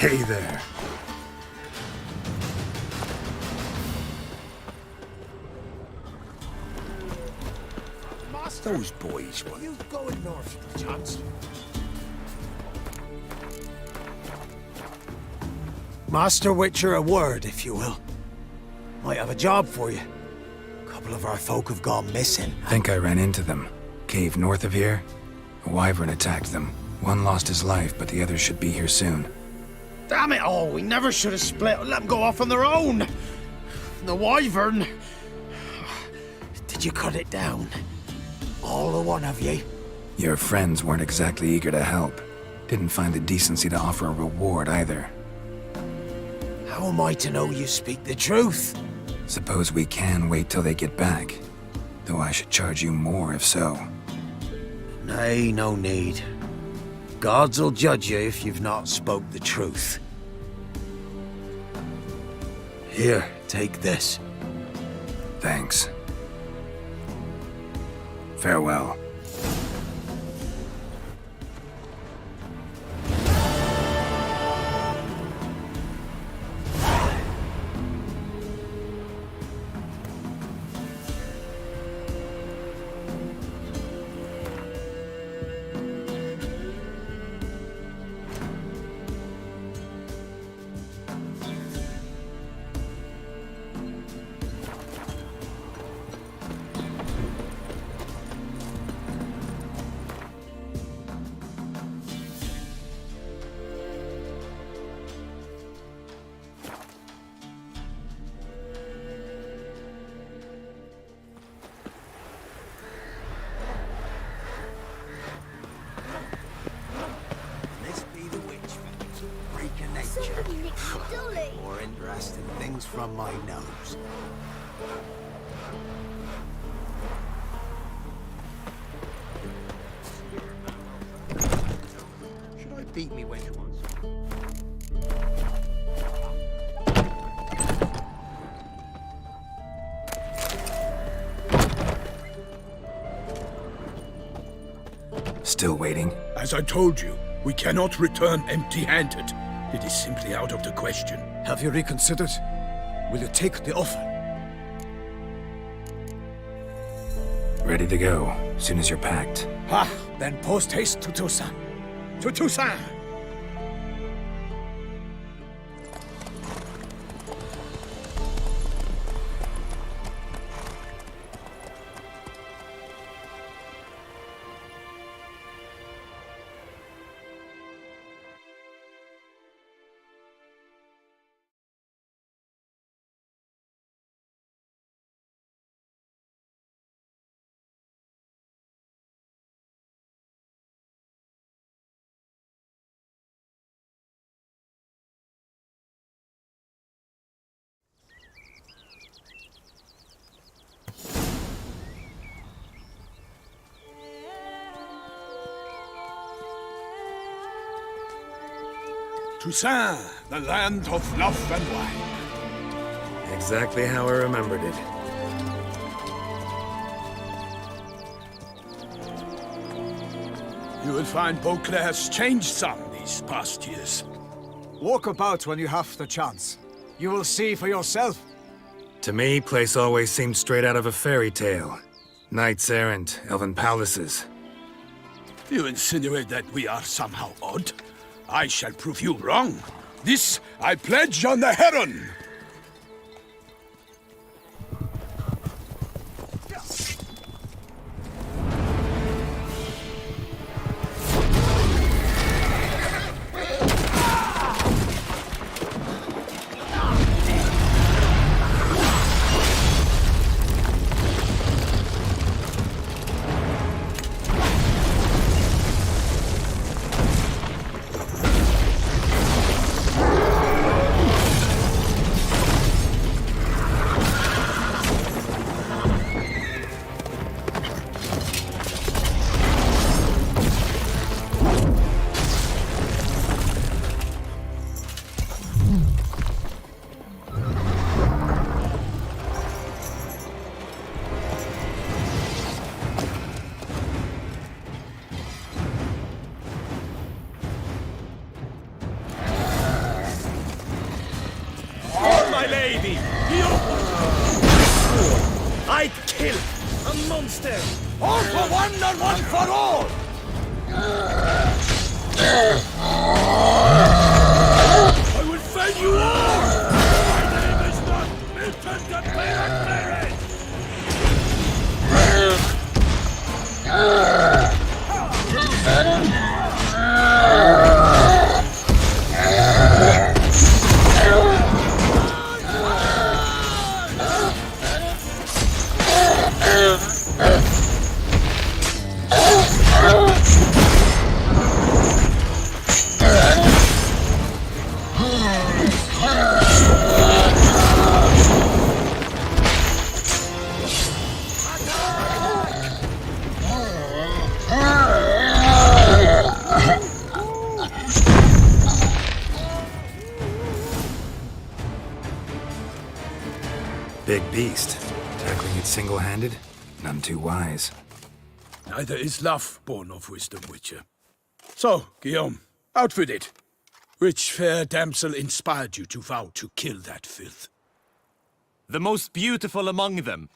Hey there. Those boys were... You going north, chance? Master Witcher, a word, if you will. Might have a job for you. A couple of our folk have gone missing. Think I ran into them. Cave north of here. A wyvern attacked them. One lost his life, but the others should be here soon. Damn it all, we never should have split and let them go off on their own. The wyvern... Did you cut it down? All the one of ye? Your friends weren't exactly eager to help. Didn't find the decency to offer a reward either. How am I to know you speak the truth? Suppose we can wait till they get back. Though I should charge you more if so. Nay, no need. Gods'll judge you if you've not spoke the truth. Here, take this. Thanks. Farewell. More interesting things from my nose. Should I beat me wench once? Still waiting? As I told you, we cannot return empty-handed. It is simply out of the question. Have you reconsidered? Will you take the offer? Ready to go, soon as you're packed. Ha! Then post haste to Toussaint. To Toussaint! Toussaint, the land of love and wine. Exactly how I remembered it. You will find Beauclair has changed some these past years. Walk about when you have the chance. You will see for yourself. To me, place always seemed straight out of a fairy tale. Knights errant, elven palaces. You insinuate that we are somehow odd? I shall prove you wrong. This I pledge on the Heron! my lady! I'd kill a monster! All for one and one for all! I will fell you all! My name is not Milton the Pirate! Big beast. Tackling it single-handed? None too wise. Neither is love born of wisdom, Witcher. So, Guillaume, out with it. Which fair damsel inspired you to vow to kill that filth? The most beautiful among them.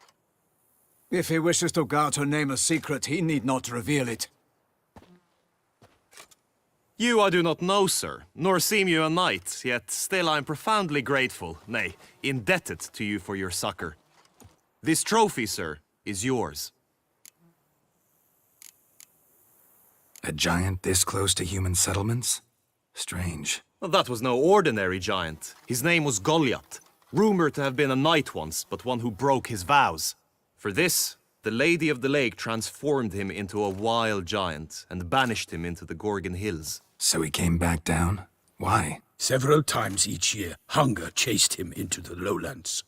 If he wishes to guard her name a secret, he need not reveal it. You I do not know, sir, nor seem you a knight, yet still I am profoundly grateful, nay, indebted to you for your succor. This trophy, sir, is yours. A giant this close to human settlements? Strange. Well, that was no ordinary giant. His name was Goliath, rumored to have been a knight once, but one who broke his vows. For this, the Lady of the Lake transformed him into a wild giant and banished him into the Gorgon Hills. So he came back down? Why? Several times each year, hunger chased him into the lowlands.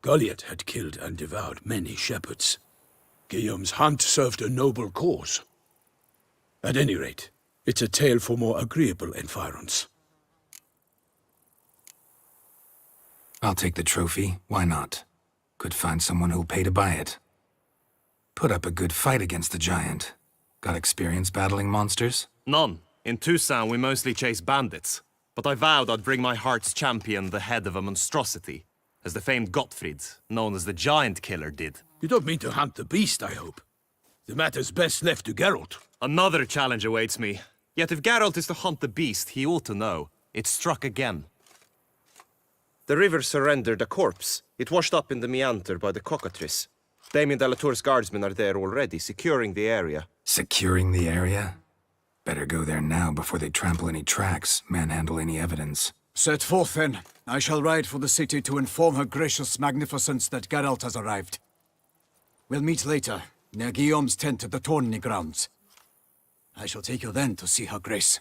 Goliath had killed and devoured many shepherds. Guillaume's hunt served a noble cause. At any rate, it's a tale for more agreeable environs. I'll take the trophy. Why not? Could find someone who'll pay to buy it. Put up a good fight against the giant. Got experience battling monsters? None. In Toussaint we mostly chase bandits. But I vowed I'd bring my heart's champion the head of a monstrosity, as the famed Gottfried, known as the Giant Killer, did. You don't mean to hunt the beast, I hope. The matter's best left to Geralt. Another challenge awaits me. Yet if Geralt is to hunt the beast, he ought to know. It struck again. The river surrendered a corpse. It washed up in the meander by the cockatrice. Damien de la Tour's guardsmen are there already, securing the area. Securing the area? Better go there now before they trample any tracks, manhandle any evidence. Set forth, then. I shall ride for the city to inform her gracious magnificence that Geralt has arrived. We'll meet later, near Guillaume's tent at the tourney grounds. I shall take you then to see her grace.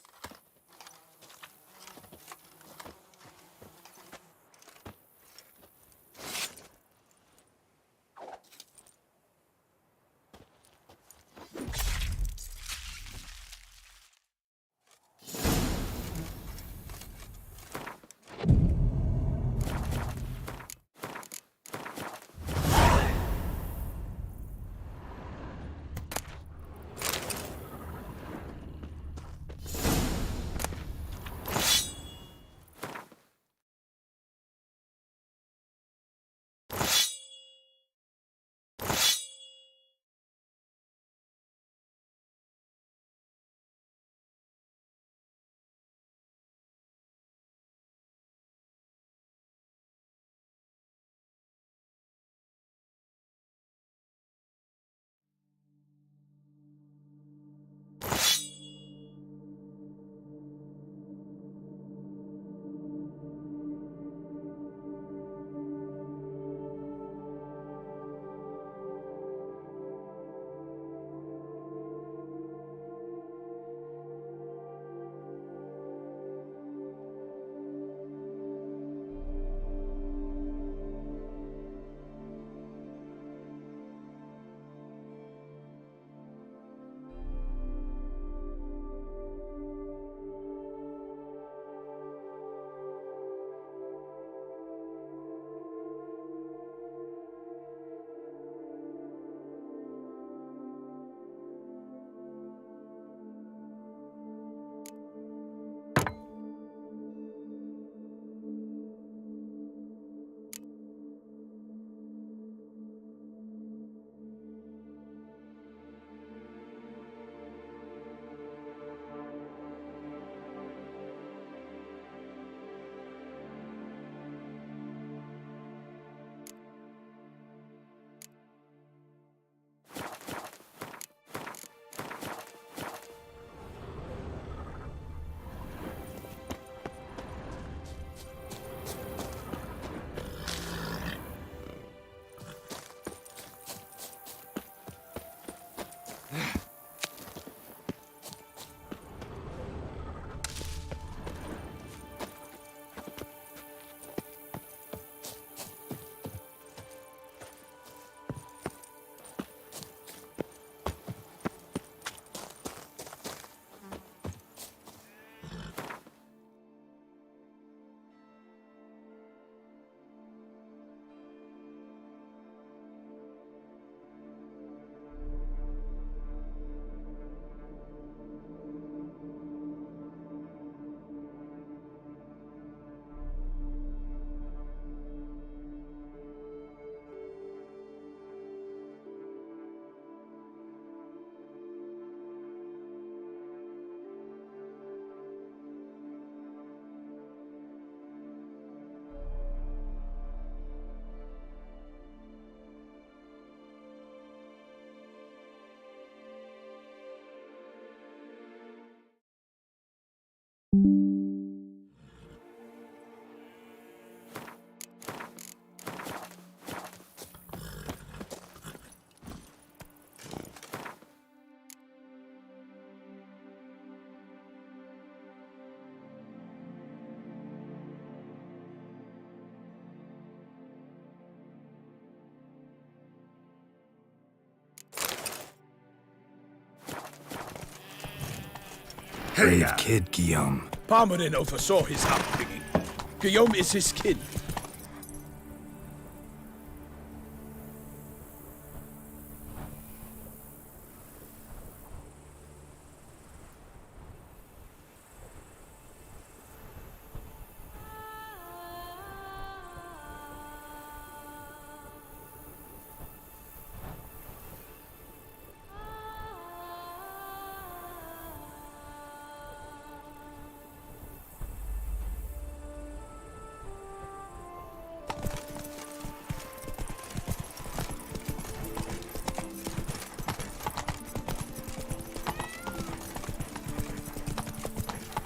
Brave kid, Guillaume. Parmarin oversaw his upbringing. Guillaume is his kin.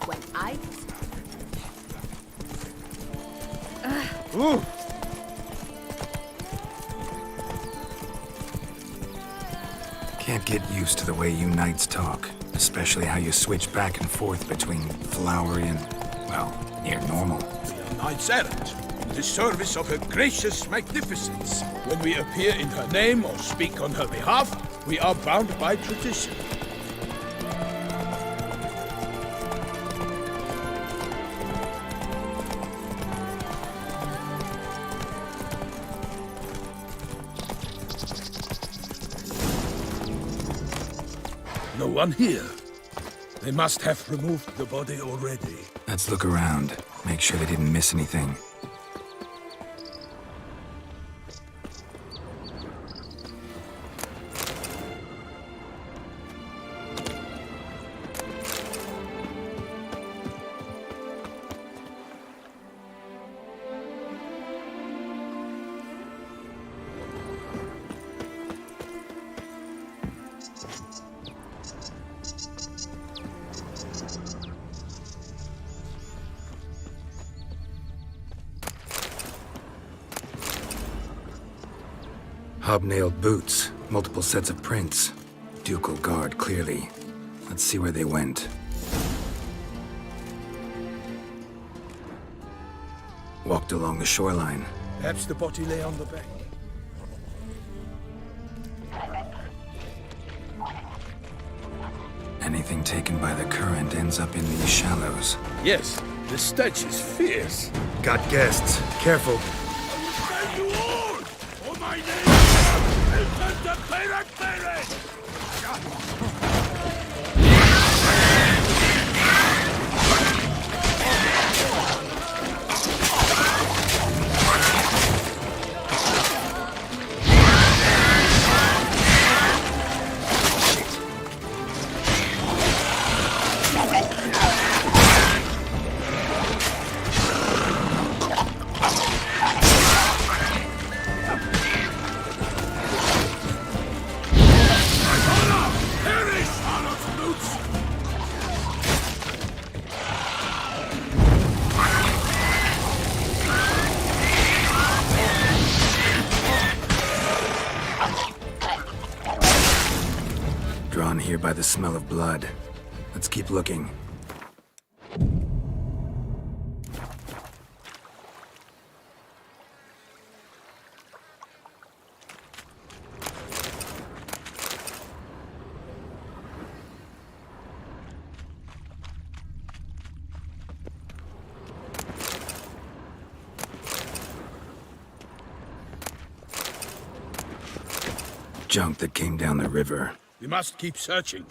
When I Can't get used to the way you knights talk, especially how you switch back and forth between flowery and, well, near normal. We are knights errant, in the service of her gracious magnificence. When we appear in her name or speak on her behalf, we are bound by tradition. No one here. They must have removed the body already. Let's look around, make sure they didn't miss anything. Hobnailed boots, multiple sets of prints. Ducal guard, clearly. Let's see where they went. Walked along the shoreline. Perhaps the body lay on the bank. Anything taken by the current ends up in these shallows. Yes, the stench is fierce. Got guests. Careful. Thank you all! For my name! Drawn here by the smell of blood. Let's keep looking. Junk that came down the river. We must keep searching.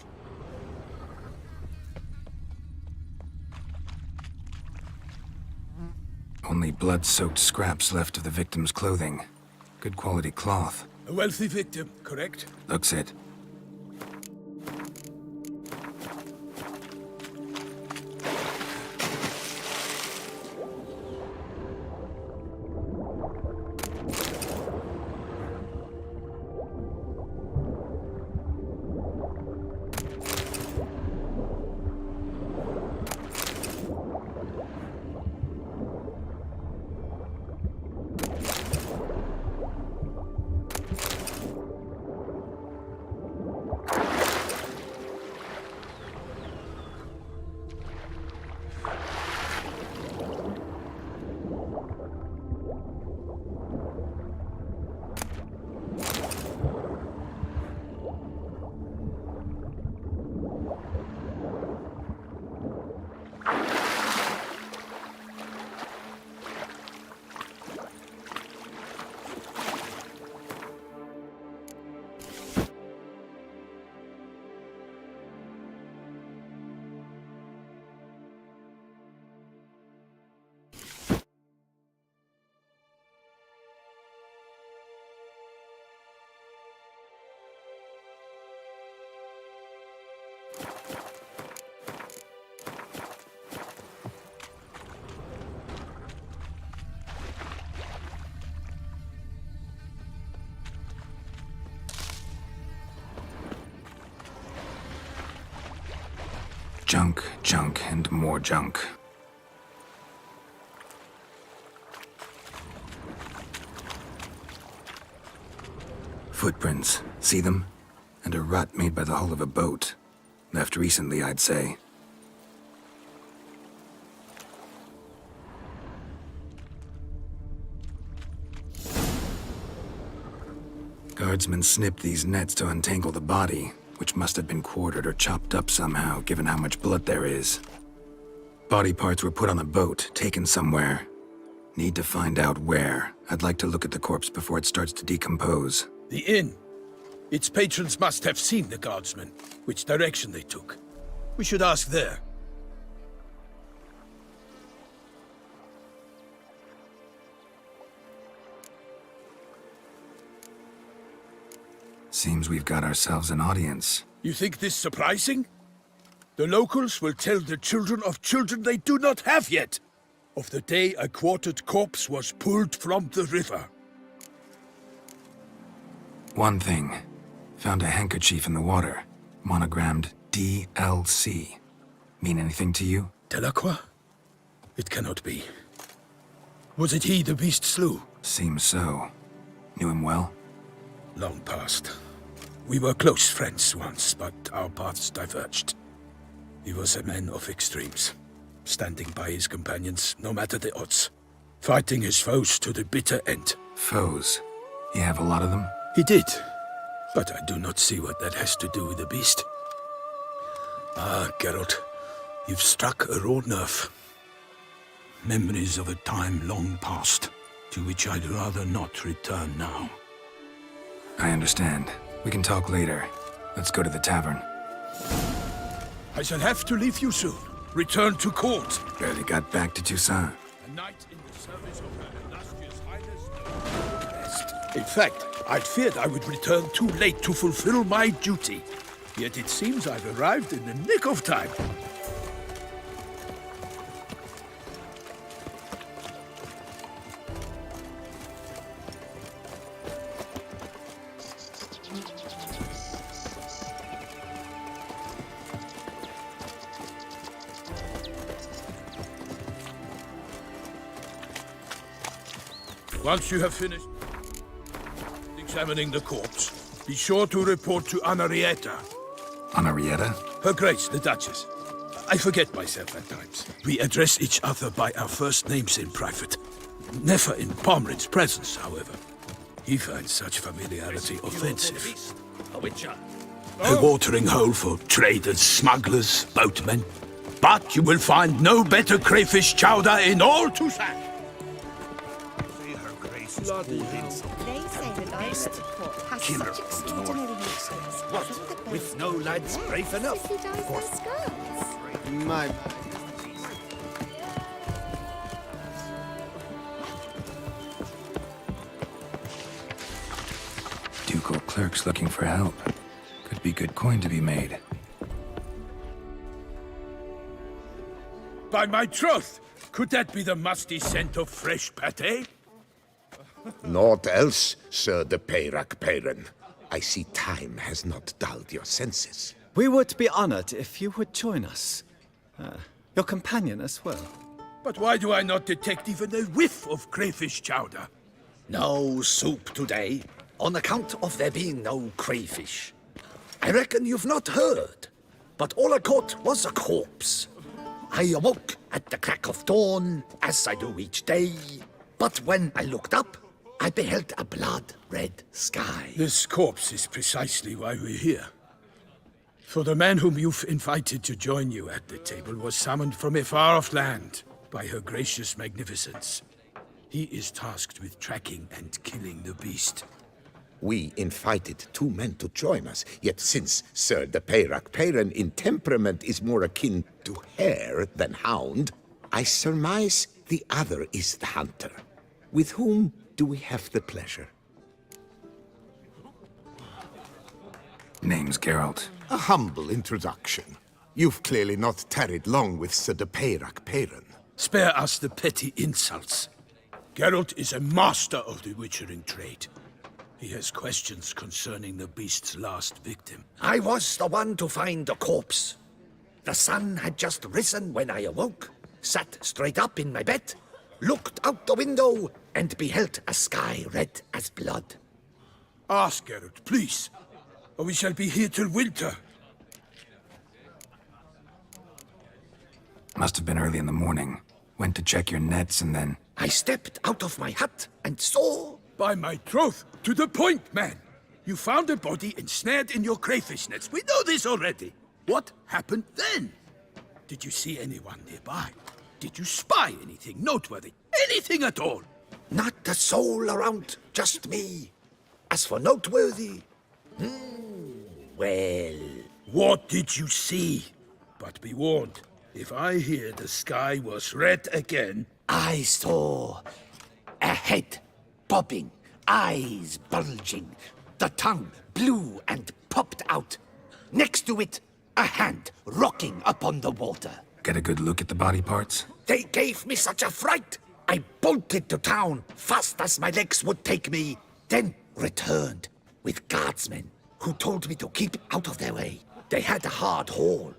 Only blood-soaked scraps left of the victim's clothing. Good quality cloth. A wealthy victim, correct? Looks it. junk, junk, and more junk. Footprints. See them? And a rut made by the hull of a boat. Left recently, I'd say. Guardsmen snipped these nets to untangle the body, which must have been quartered or chopped up somehow, given how much blood there is. Body parts were put on a boat, taken somewhere. Need to find out where. I'd like to look at the corpse before it starts to decompose. The inn. Its patrons must have seen the guardsmen, which direction they took. We should ask there. Seems we've got ourselves an audience. You think this surprising? The locals will tell the children of children they do not have yet, of the day a quartered corpse was pulled from the river. One thing. Found a handkerchief in the water. Monogrammed DLC. Mean anything to you? Delacroix? It cannot be. Was it he the beast slew? Seems so. Knew him well? Long past. We were close friends once, but our paths diverged. He was a man of extremes, standing by his companions no matter the odds, fighting his foes to the bitter end. Foes? You have a lot of them? He did, but I do not see what that has to do with the beast. Ah, Geralt, you've struck a raw nerve. Memories of a time long past, to which I'd rather not return now. I understand. We can talk later. Let's go to the tavern. I shall have to leave you soon. Return to court. Barely got back to Toussaint. A knight in the service of Her Illustrious Highness knows best. In fact, I'd feared I would return too late to fulfill my duty. Yet it seems I've arrived in the nick of time. Once you have finished examining the corpse, be sure to report to Anarietta. Anarietta? Her Grace, the Duchess. I forget myself at times. We address each other by our first names in private. Never in Pomrin's presence, however. He finds such familiarity offensive. A watering hole for traders, smugglers, boatmen. But you will find no better crayfish chowder in all Toussaint. They say that I at the court has such extraordinary uses. What? With no lads brave enough? He dyes their skirts. My... Ducal clerks looking for help. Could be good coin to be made. By my troth, could that be the musty scent of fresh pâté? Naught else, Sir de Peyrac Peyran. I see time has not dulled your senses. We would be honored if you would join us. Your companion as well. But why do I not detect even a whiff of crayfish chowder? No soup today, on account of there being no crayfish. I reckon you've not heard, but all I caught was a corpse. I awoke at the crack of dawn, as I do each day, but when I looked up, I beheld a blood-red sky. This corpse is precisely why we're here. For the man whom you've invited to join you at the table was summoned from a far-off land by her gracious magnificence. He is tasked with tracking and killing the beast. We invited two men to join us, yet since Sir de Peyrac Peyran in temperament is more akin to hare than hound, I surmise the other is the hunter. With whom do we have the pleasure? Name's Geralt. A humble introduction. You've clearly not tarried long with Sir de Peyrac Peyran. Spare us the petty insults. Geralt is a master of the witchering trade. He has questions concerning the beast's last victim. I was the one to find the corpse. The sun had just risen when I awoke, sat straight up in my bed, looked out the window, and beheld a sky red as blood. Ask Geralt, please, or we shall be here till winter. Must have been early in the morning. Went to check your nets and then... I stepped out of my hut and saw... By my troth, to the point, man. You found a body ensnared in your crayfish nets. We know this already. What happened then? Did you see anyone nearby? Did you spy anything noteworthy? Anything at all? Not a soul around, just me. As for noteworthy... well... What did you see? But be warned, if I hear the sky was red again... I saw a head bobbing, eyes bulging, the tongue blue and popped out. Next to it, a hand rocking upon the water. Get a good look at the body parts? They gave me such a fright. I bolted to town fast as my legs would take me, then returned with guardsmen who told me to keep out of their way. They had a hard haul.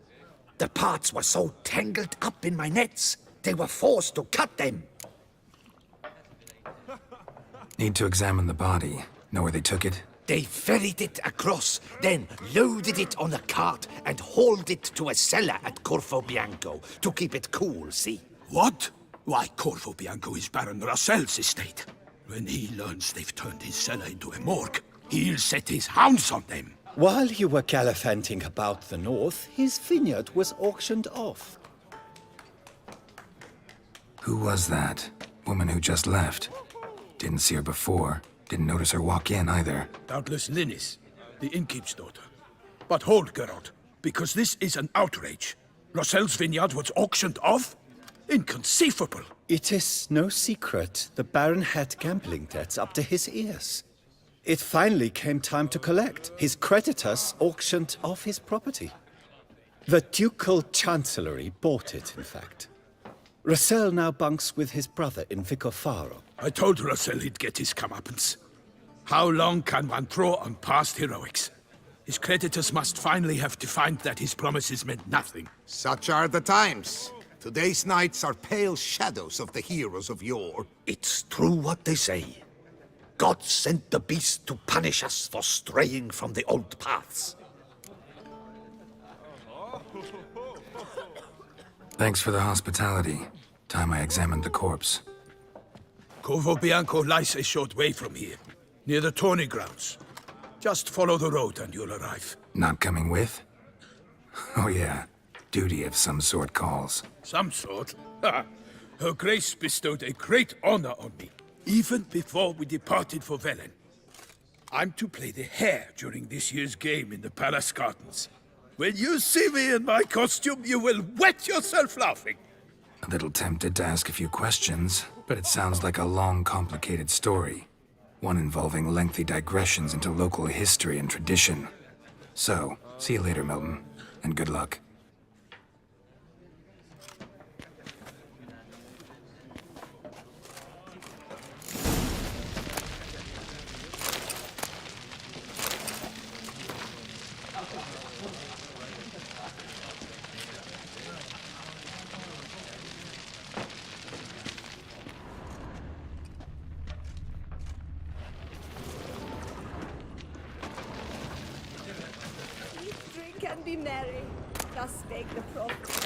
The parts were so tangled up in my nets, they were forced to cut them. Need to examine the body. Know where they took it? They ferried it across, then loaded it on a cart and hauled it to a cellar at Corvo Bianco to keep it cool, see? What? Why, Corvo Bianco is Baron Russell's estate. When he learns they've turned his cellar into a morgue, he'll set his hounds on them. While you were gallivanting about the north, his vineyard was auctioned off. Who was that? Woman who just left. Didn't see her before. Didn't notice her walk in either. Doubtless Linnis, the innkeep's daughter. But hold, Geralt, because this is an outrage. Russell's vineyard was auctioned off? Inconceivable. It is no secret the Baron had gambling debts up to his ears. It finally came time to collect. His creditors auctioned off his property. The Ducal Chancellery bought it, in fact. Russell now bunks with his brother in Vicofaro. I told Russell he'd get his comeuppance. How long can one throw on past heroics? His creditors must finally have to find that his promises meant nothing. Such are the times. Today's knights are pale shadows of the heroes of yore. It's true what they say. God sent the beast to punish us for straying from the old paths. Thanks for the hospitality. Time I examined the corpse. Corvo Bianco lies a short way from here, near the tourney grounds. Just follow the road and you'll arrive. Not coming with? Oh yeah, duty of some sort calls. Some sort? Ha! Her Grace bestowed a great honor on me, even before we departed for Velen. I'm to play the hare during this year's game in the palace gardens. When you see me in my costume, you will wet yourself laughing. A little tempted to ask a few questions, but it sounds like a long, complicated story. One involving lengthy digressions into local history and tradition. So, see you later, Milton, and good luck. Drink and be merry. Thus spake the prophet.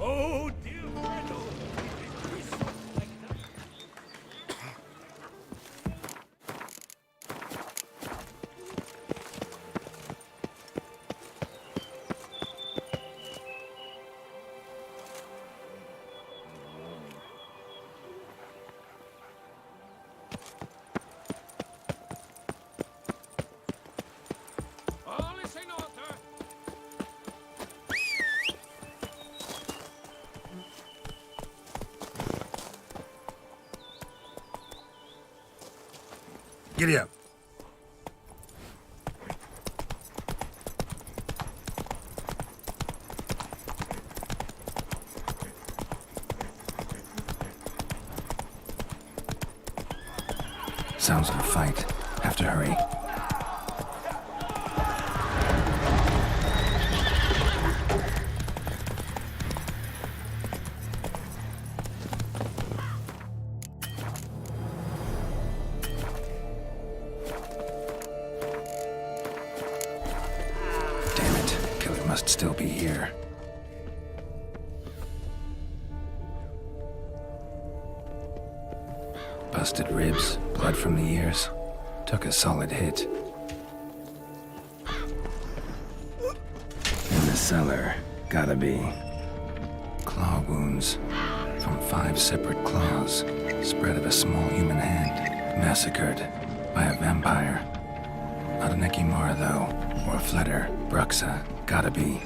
Oh, dear fellow. All is in order. Giddy up. Sounds of a fight. Have to hurry. Damn it. Killer must still be here. Busted ribs, blood from the ears. Took a solid hit. In the cellar, gotta be. Claw wounds from 5 separate claws. Spread of a small human hand. Massacred by a vampire. Not an Ekimara, though. Or a Fletter. Bruxa, gotta be.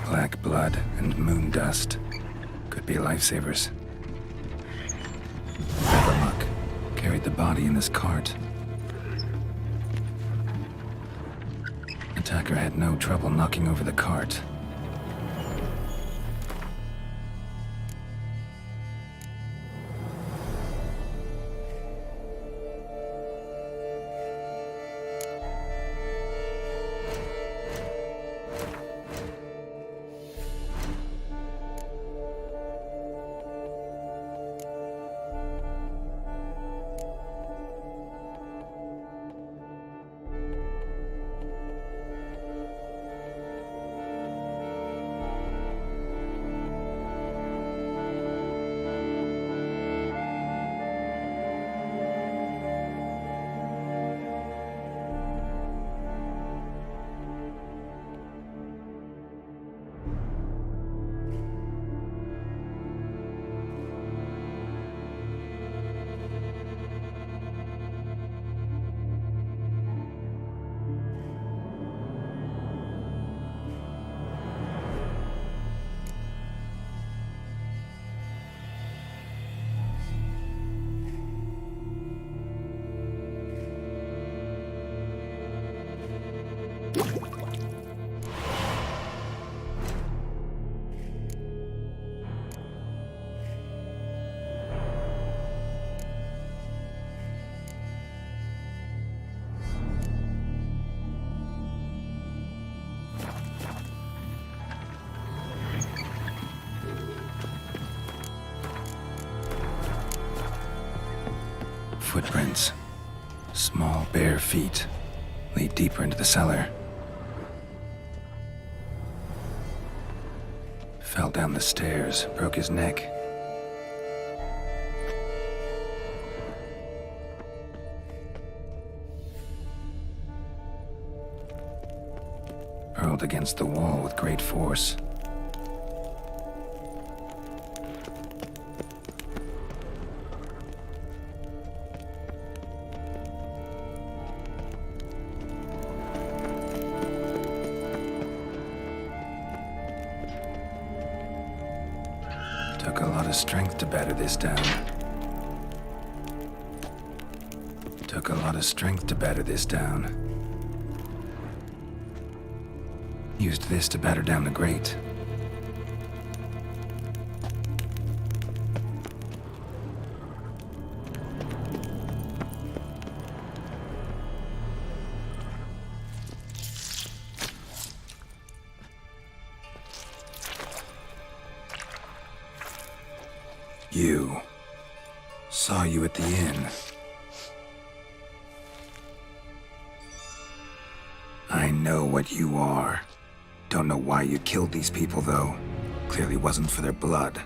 Black blood and moon dust. Could be lifesavers. Muck carried the body in this cart. Attacker had no trouble knocking over the cart. Footprints. Small, bare feet lead deeper into the cellar. Fell down the stairs, broke his neck. Hurled against the wall with great force. Took a lot of strength to batter this down. Took a lot of strength to batter this down. Used this to batter down the grate. You. Saw you at the inn. I know what you are. Don't know why you killed these people, though. Clearly wasn't for their blood.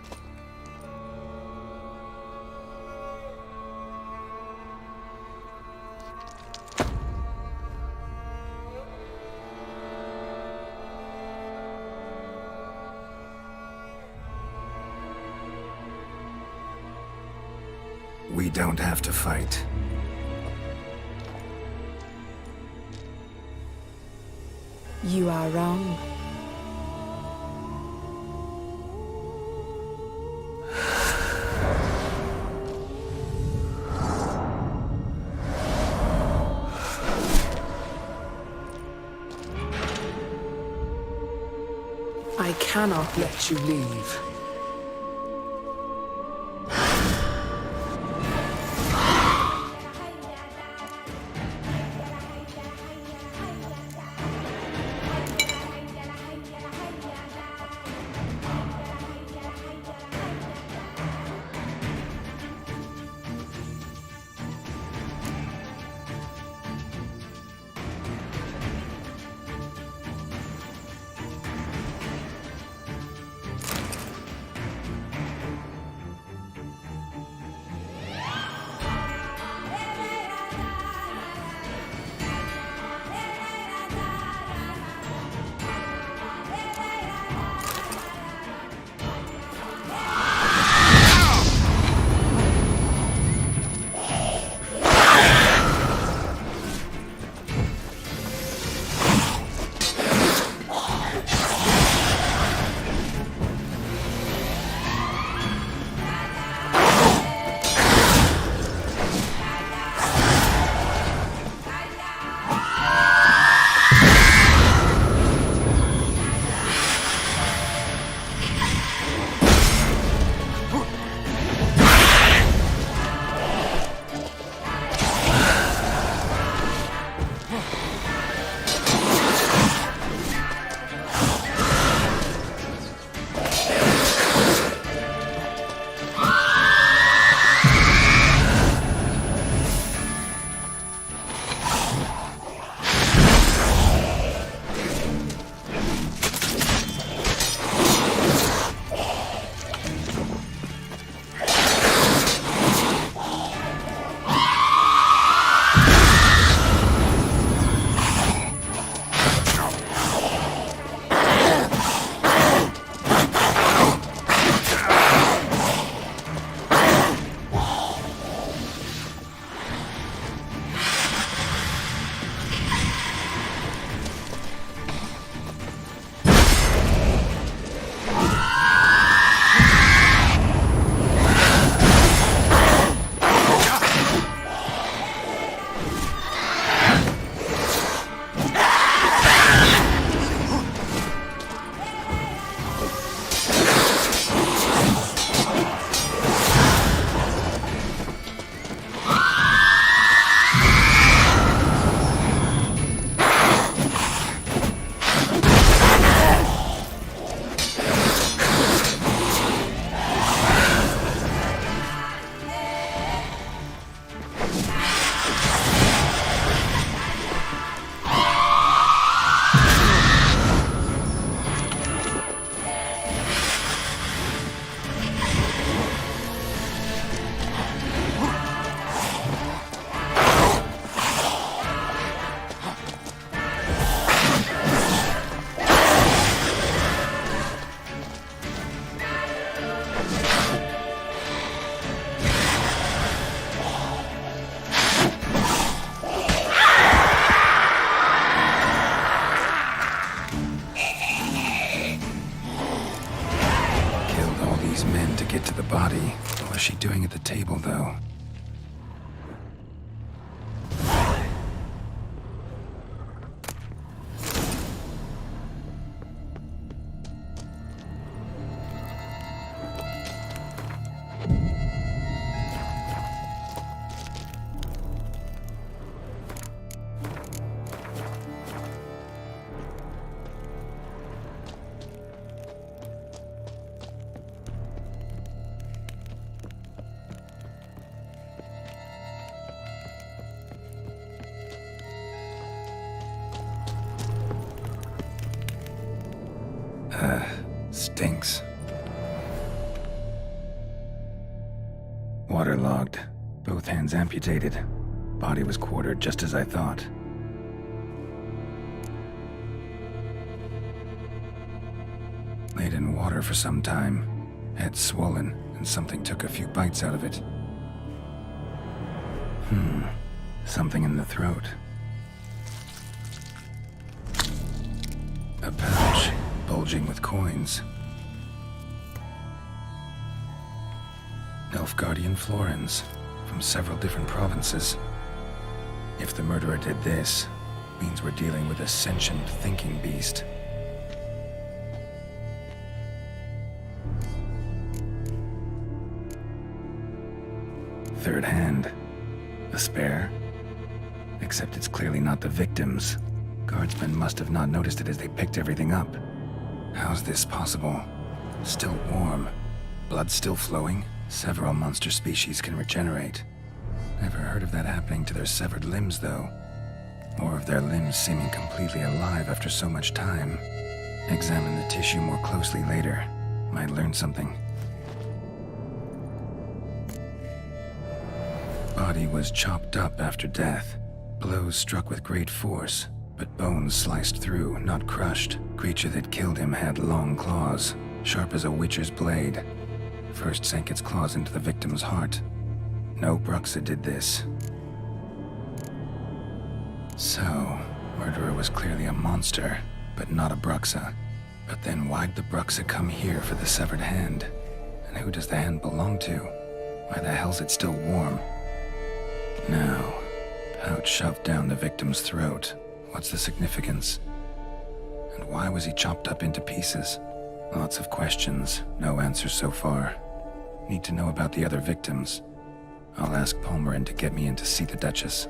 We don't have to fight. You are wrong. I cannot let you leave. body. What was she doing at the table, though? stinks. Waterlogged. Both hands amputated. Body was quartered just as I thought. Laid in water for some time. Head swollen, and something took a few bites out of it. Something in the throat. A pouch, bulging with coins. Nilfgaardian florins, from several different provinces. If the murderer did this, means we're dealing with a sentient thinking beast. Third hand. A spare? Except it's clearly not the victim's. Guardsmen must have not noticed it as they picked everything up. How's this possible? Still warm. Blood still flowing? Several monster species can regenerate. Never heard of that happening to their severed limbs, though. Or of their limbs seeming completely alive after so much time. Examine the tissue more closely later. Might learn something. Body was chopped up after death. Blows struck with great force, but bones sliced through, not crushed. Creature that killed him had long claws, sharp as a witcher's blade. First sank its claws into the victim's heart. No Bruxa did this. So, murderer was clearly a monster, but not a Bruxa. But then why'd the Bruxa come here for the severed hand? And who does the hand belong to? Why the hell's it still warm? Now, pouch shoved down the victim's throat. What's the significance? And why was he chopped up into pieces? Lots of questions, no answers so far. Need to know about the other victims. I'll ask Palmerin to get me in to see the Duchess.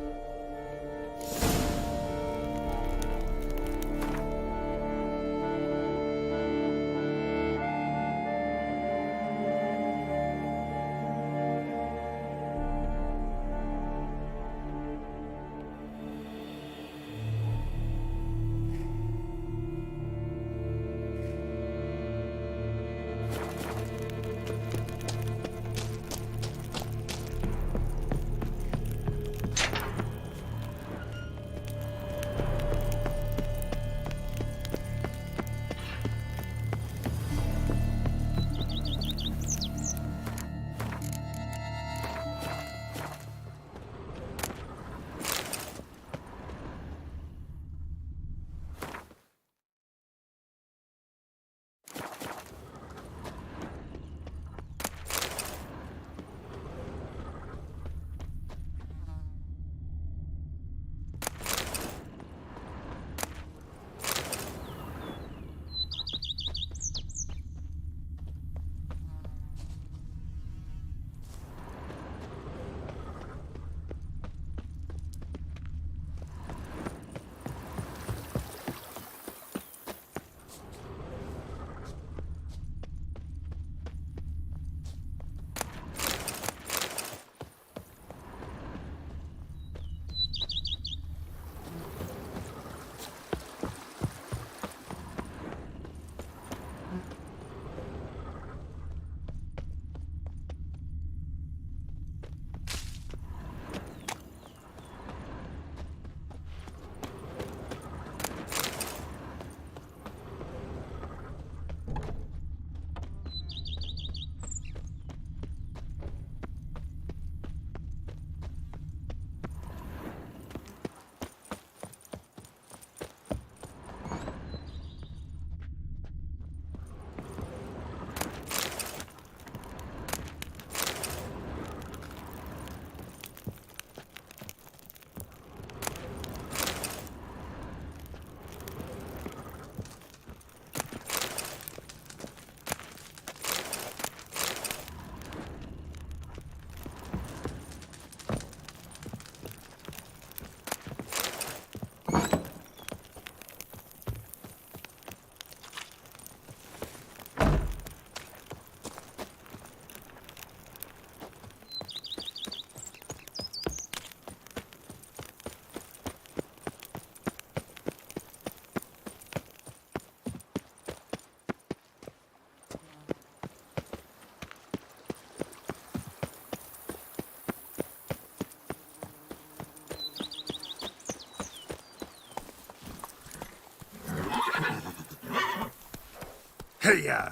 Hey-ya!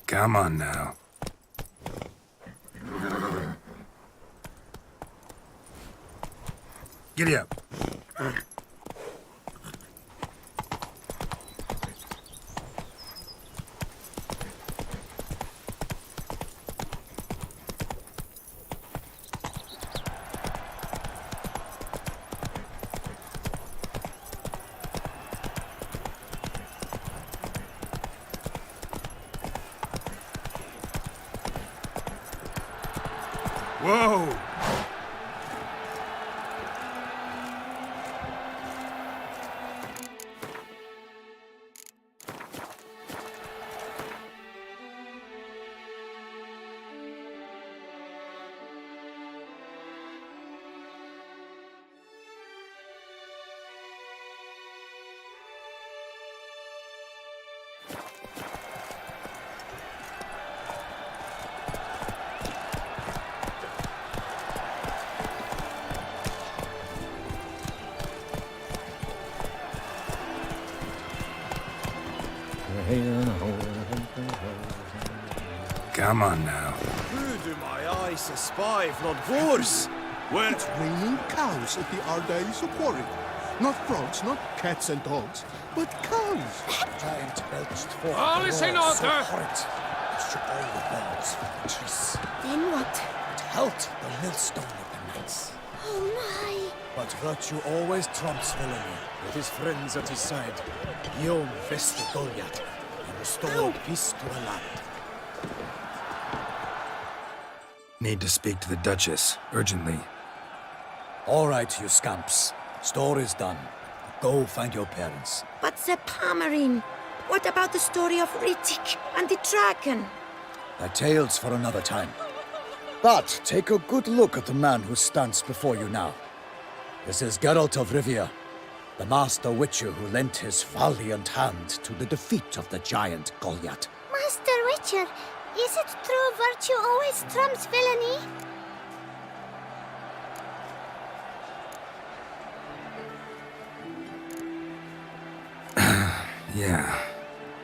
Come on now. Giddy up. Whoa! Come on now. Who do my eyes espy, Lord Boars? Well, it's raining cows at the Ardays quarry. Not frogs, not cats and dogs, but cows. Giant belched forth. All is in order. It shook all the bells from the trees. Then what? It held the millstone of the knights. Oh my! But virtue always trumps villainy. With his friends at his side, Guillaume bested Goliath and restored peace to the land. Need to speak to the Duchess, urgently. All right, you scamps. Story's done. Go find your parents. But the Palmerine. What about the story of Rittik and the dragon? They're tales for another time. But take a good look at the man who stands before you now. This is Geralt of Rivia, the master witcher who lent his valiant hand to the defeat of the giant Goliath. Master Witcher, is it true virtue always trumps villainy? Yeah.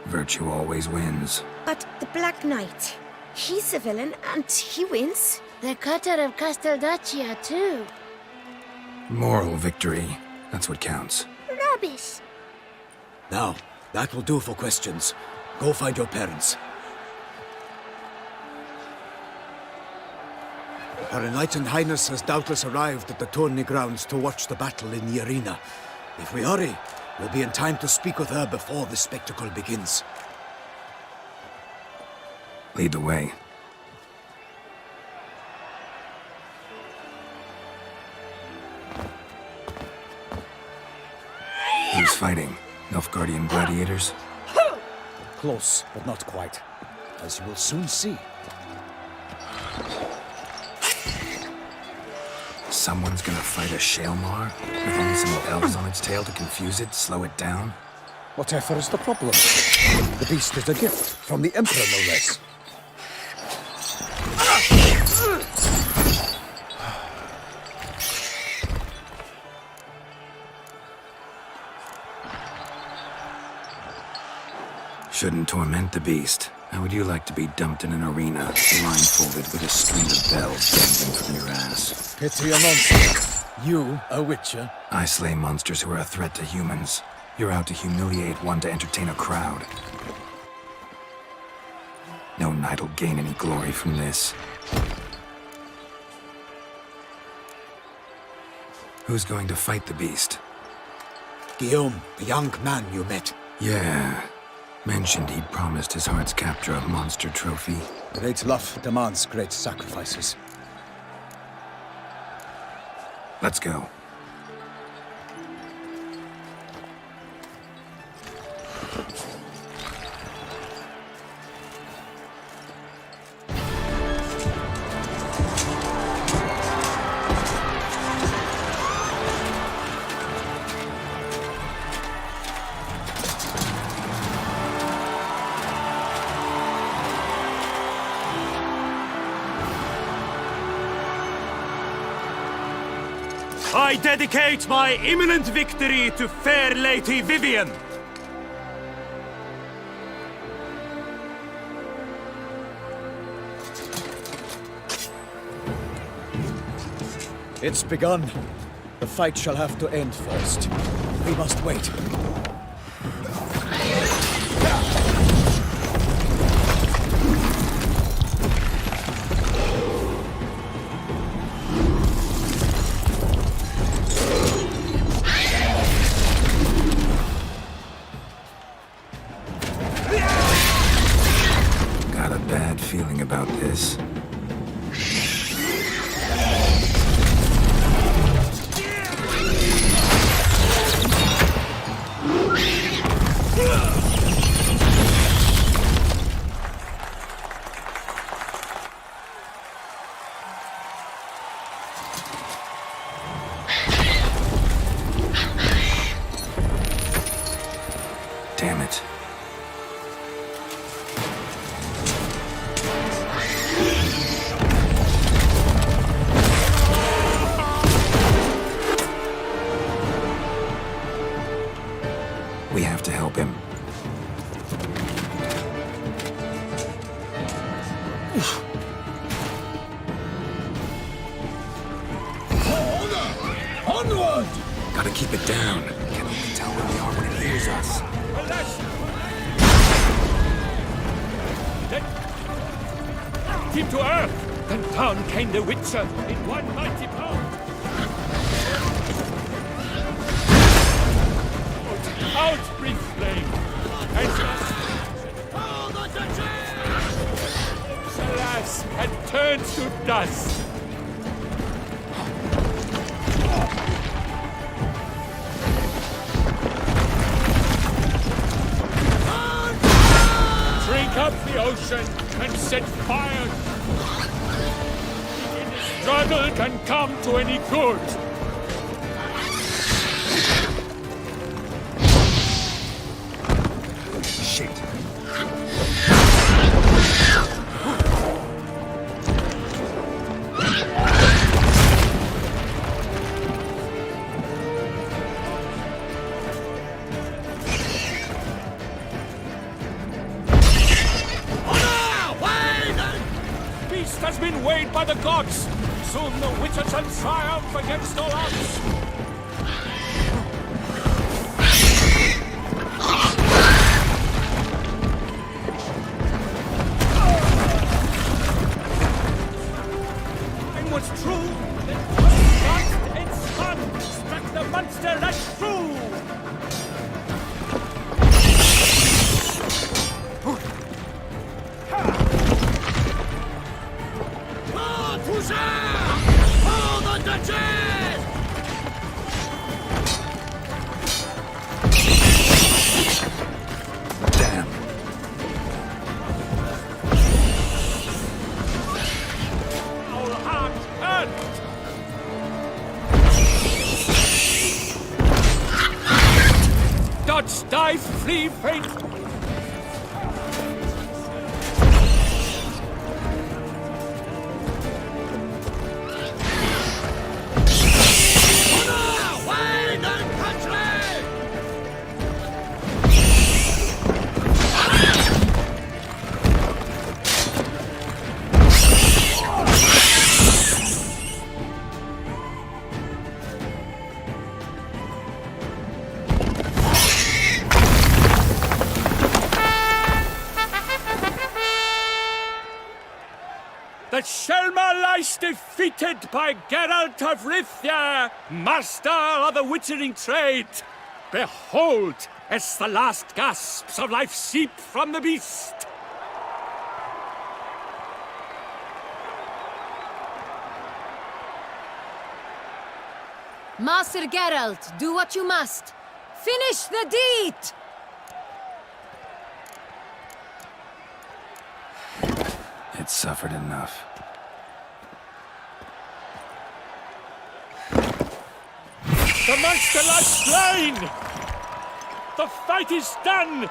Virtue always wins. But the Black Knight, he's a villain and he wins. The cutter of Casteldaccia, too. Moral victory. That's what counts. Rubbish. Now, that will do for questions. Go find your parents. Her Enlightened Highness has doubtless arrived at the tourney grounds to watch the battle in the arena. If we hurry, we'll be in time to speak with her before the spectacle begins. Lead the way. Who's fighting? Nilfgaardian gladiators? Close, but not quite. As you will soon see. Someone's gonna fight a Shaelmar? With only some elves on its tail to confuse it, slow it down? Whatever is the problem? The beast is a gift from the Emperor, no less. Shouldn't torment the beast. How would you like to be dumped in an arena, blindfolded with a string of bells dangling from your ass? Pity a monster. You, a witcher? I slay monsters who are a threat to humans. You're out to humiliate one to entertain a crowd. No knight will gain any glory from this. Who's going to fight the beast? Guillaume, the young man you met. Yeah. Mentioned he'd promised his heart's capture a monster trophy. Great love demands great sacrifices. Let's go. I dedicate my imminent victory to fair Lady Vivian. It's begun. The fight shall have to end first. We must wait. Got a bad feeling about this. Damn it. We have to help him. Onward! Gotta keep it down. Can only tell where we are when it hears us. Keep to earth! Then down came the Witcher in one mighty pound. Out, brief flame! And alas, had turned to dust. Drink up the ocean and set fire. Struggle can come to any good. Shit. Beast has been weighed by the gods. Soon the Witcher shall triumph against all odds. And what's true, that its sun struck the monster that's true. Damn. Our heart hurt. Dodge, dive, flee, faint. The Shelma lies defeated by Geralt of Rivia, master of the witchering trade. Behold, as the last gasps of life seep from the beast. Master Geralt, do what you must. Finish the deed! It suffered enough. The monster lies slain! The fight is done!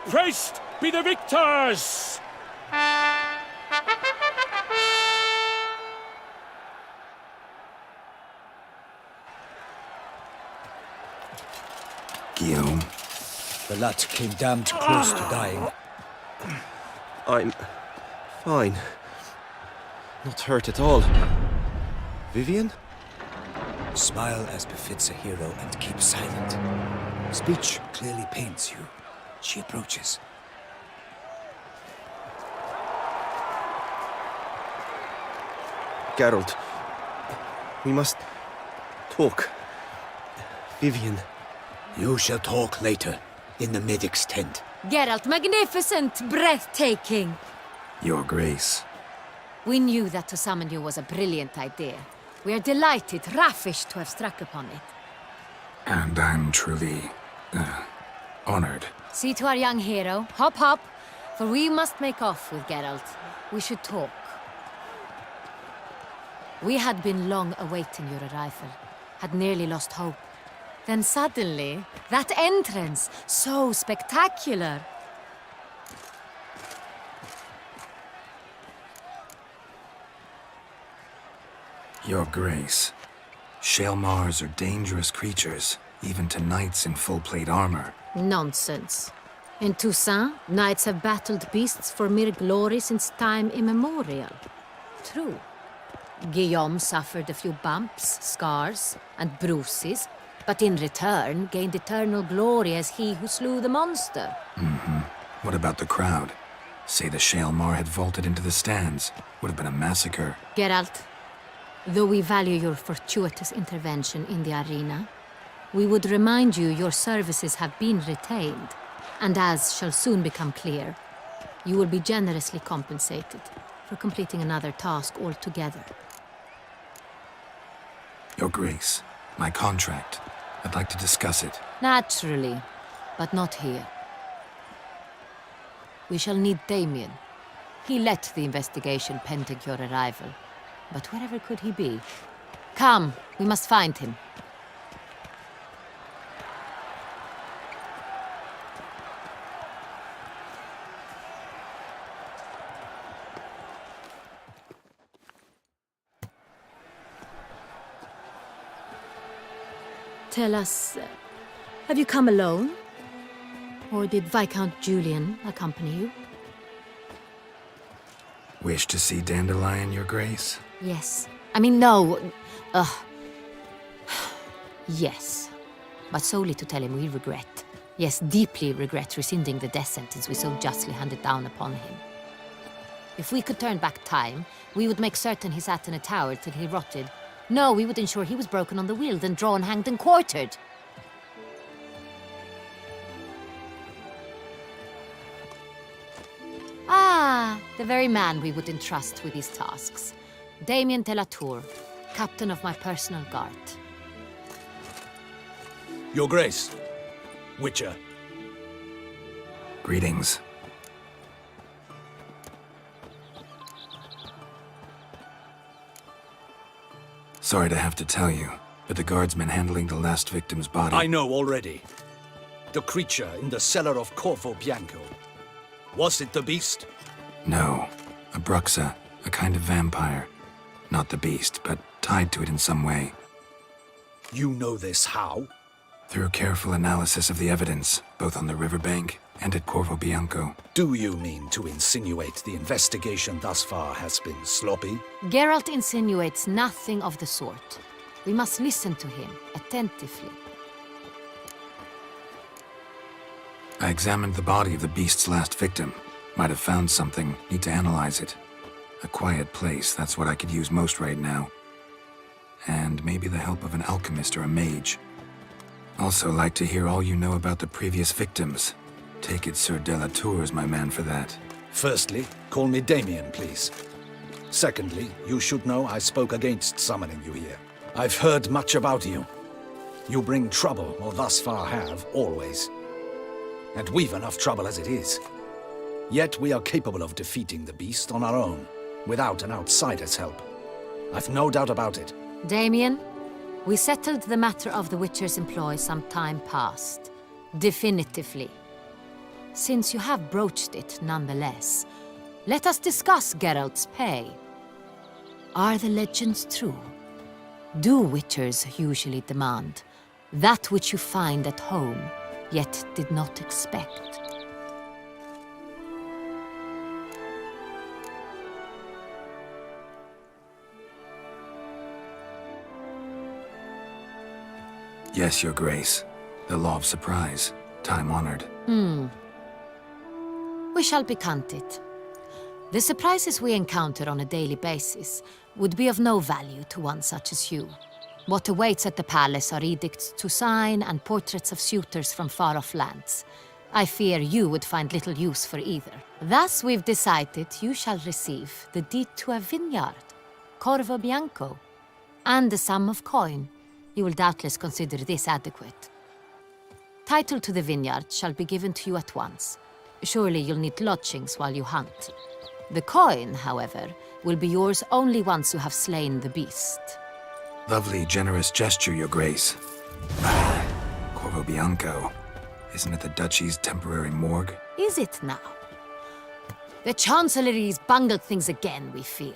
Praised be the victors! Guillaume, The lad came damned close to dying. I'm fine. Not hurt at all. Vivian? Smile as befits a hero and keep silent. Speech clearly pains you. She approaches. Geralt. We must talk. Vivian. You shall talk later, in the medic's tent. Geralt, magnificent, breathtaking. Your Grace. We knew that to summon you was a brilliant idea. We are delighted, ravished to have struck upon it. And I'm truly, honored. See to our young hero. Hop, hop. For we must make off with Geralt. We should talk. We had been long awaiting your arrival. Had nearly lost hope. Then suddenly, that entrance, so spectacular. Your Grace. Shaelmars are dangerous creatures, even to knights in full-plate armor. Nonsense. In Toussaint, knights have battled beasts for mere glory since time immemorial. True. Guillaume suffered a few bumps, scars, and bruises, but in return gained eternal glory as he who slew the monster. What about the crowd? Say the Shaelmar had vaulted into the stands. Would have been a massacre. Geralt, though we value your fortuitous intervention in the arena, we would remind you your services have been retained, and as shall soon become clear, you will be generously compensated for completing another task altogether. Your Grace, my contract. I'd like to discuss it. Naturally, but not here. We shall need Damien. He led the investigation pending your arrival. But wherever could he be? Come, we must find him. Tell us, have you come alone? Or did Viscount Julian accompany you? Wish to see Dandelion, Your Grace? Yes. I mean, no. Yes. But solely to tell him we regret. Yes, deeply regret rescinding the death sentence we so justly handed down upon him. If we could turn back time, we would make certain he sat in a tower till he rotted. No, we would ensure he was broken on the wheel, then drawn, hanged, and quartered. Ah, the very man we would entrust with these tasks. Damien de la Tour, captain of my personal guard. Your Grace. Witcher. Greetings. Sorry to have to tell you, but the guardsman handling the last victim's body... I know already. The creature in the cellar of Corvo Bianco. Was it the beast? No. A bruxa, a kind of vampire. Not the beast, but tied to it in some way. You know this how? Through careful analysis of the evidence, both on the riverbank and at Corvo Bianco. Do you mean to insinuate the investigation thus far has been sloppy? Geralt insinuates nothing of the sort. We must listen to him attentively. I examined the body of the beast's last victim. Might have found something, need to analyze it. A quiet place, that's what I could use most right now. And maybe the help of an alchemist or a mage. Also like to hear all you know about the previous victims. Take it Sir de la Tour is my man for that. Firstly, call me Damien, please. Secondly, you should know I spoke against summoning you here. I've heard much about you. You bring trouble, or thus far have, always. And we've enough trouble as it is. Yet we are capable of defeating the beast on our own, without an outsider's help. I've no doubt about it. Damien, we settled the matter of the Witcher's employ some time past. Definitively. Since you have broached it nonetheless, let us discuss Geralt's pay. Are the legends true? Do Witchers usually demand That which you find at home, yet did not expect. Yes, Your Grace. The law of surprise. Time-honored. We shall becant it. The surprises we encounter on a daily basis would be of no value to one such as you. What awaits at the palace are edicts to sign and portraits of suitors from far-off lands. I fear you would find little use for either. Thus we've decided you shall receive the deed to a vineyard, Corvo Bianco, and a sum of coin. You will doubtless consider this adequate. Title to the vineyard shall be given to you at once. Surely you'll need lodgings while you hunt. The coin, however, will be yours only once you have slain the beast. Lovely, generous gesture, Your Grace. Corvo Bianco. Isn't it the Duchy's temporary morgue? Is it now? The Chancellery's bungled things again, we fear.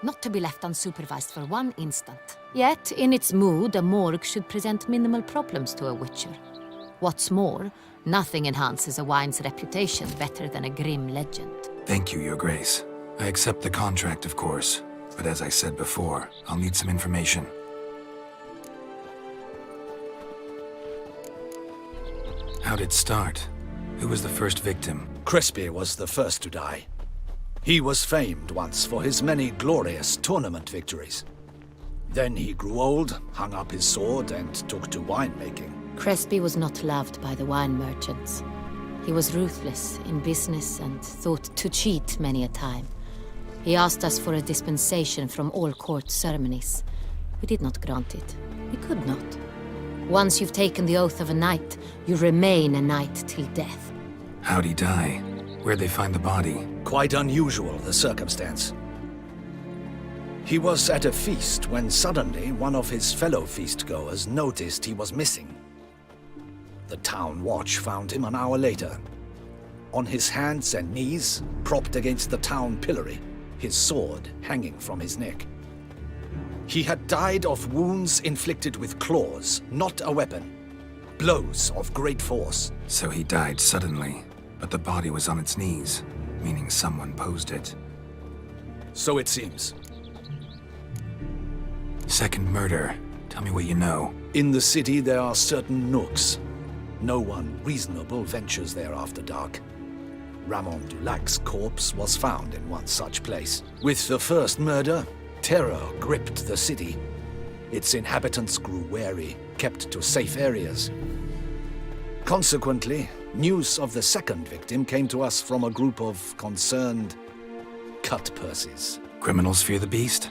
Not to be left unsupervised for one instant. Yet, in its mood, a morgue should present minimal problems to a witcher. What's more, nothing enhances a wine's reputation better than a grim legend. Thank you, Your Grace. I accept the contract, of course. But as I said before, I'll need some information. How'd it start? Who was the first victim? Crespi was the first to die. He was famed once for his many glorious tournament victories. Then he grew old, hung up his sword, and took to winemaking. Crespi was not loved by the wine merchants. He was ruthless in business and thought to cheat many a time. He asked us for a dispensation from all court ceremonies. We did not grant it. We could not. Once you've taken the oath of a knight, you remain a knight till death. How'd he die? Where'd they find the body? Quite unusual, the circumstance. He was at a feast when suddenly one of his fellow feastgoers noticed he was missing. The town watch found him an hour later. On his hands and knees, propped against the town pillory, his sword hanging from his neck. He had died of wounds inflicted with claws, not a weapon. Blows of great force. So he died suddenly, but the body was on its knees, meaning someone posed it. So it seems. Second murder. Tell me what you know. In the city there are certain nooks. No one reasonable ventures there after dark. Ramon Dulac's corpse was found in one such place. With the first murder, terror gripped the city. Its inhabitants grew wary, kept to safe areas. Consequently, news of the second victim came to us from a group of concerned cut-purses. Criminals fear the beast?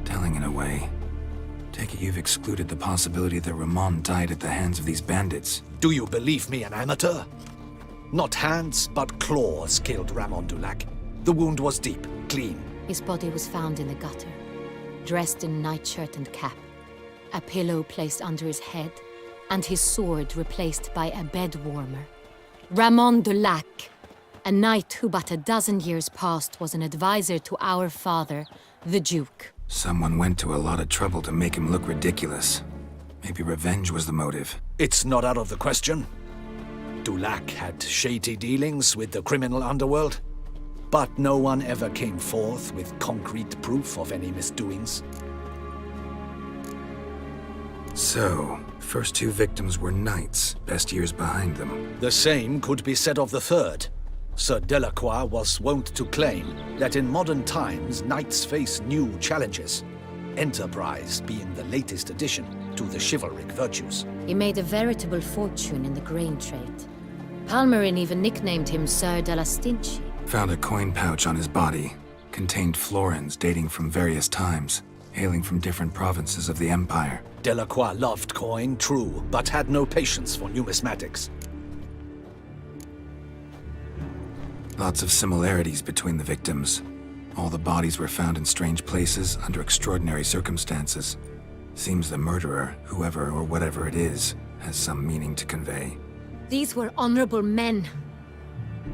Telling in a way. Take it you've excluded the possibility that Ramon died at the hands of these bandits. Do you believe me an amateur? Not hands, but claws killed Ramon Dulac. The wound was deep, clean. His body was found in the gutter, dressed in nightshirt and cap, a pillow placed under his head, and his sword replaced by a bed warmer. Ramon Dulac, a knight who but a dozen years past was an advisor to our father, the Duke. Someone went to a lot of trouble to make him look ridiculous. Maybe revenge was the motive. It's not out of the question. Dulac had shady dealings with the criminal underworld, but no one ever came forth with concrete proof of any misdoings. So, first two victims were knights, best years behind them. The same could be said of the third. Sir Delacroix was wont to claim that in modern times knights face new challenges, enterprise being the latest addition to the chivalric virtues. He made a veritable fortune in the grain trade. Palmerin even nicknamed him Sir de la Stinchi. Found a coin pouch on his body. Contained florins dating from various times, hailing from different provinces of the Empire. Delacroix loved coin, true, but had no patience for numismatics. Lots of similarities between the victims. All the bodies were found in strange places under extraordinary circumstances. Seems the murderer, whoever or whatever it is, has some meaning to convey. These were honorable men.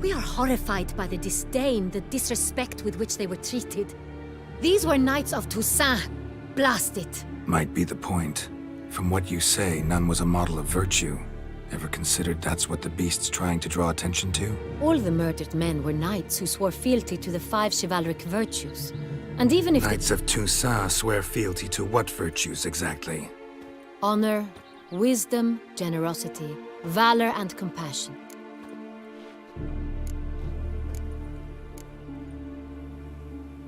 We are horrified by the disdain, the disrespect with which they were treated. These were knights of Toussaint. Blast it. Might be the point. From what you say, none was a model of virtue. Ever considered that's what the beast's trying to draw attention to? All the murdered men were knights who swore fealty to the 5 chivalric virtues. And even if Knights of Toussaint swear fealty to what virtues exactly? honor, wisdom, generosity, valor, and compassion.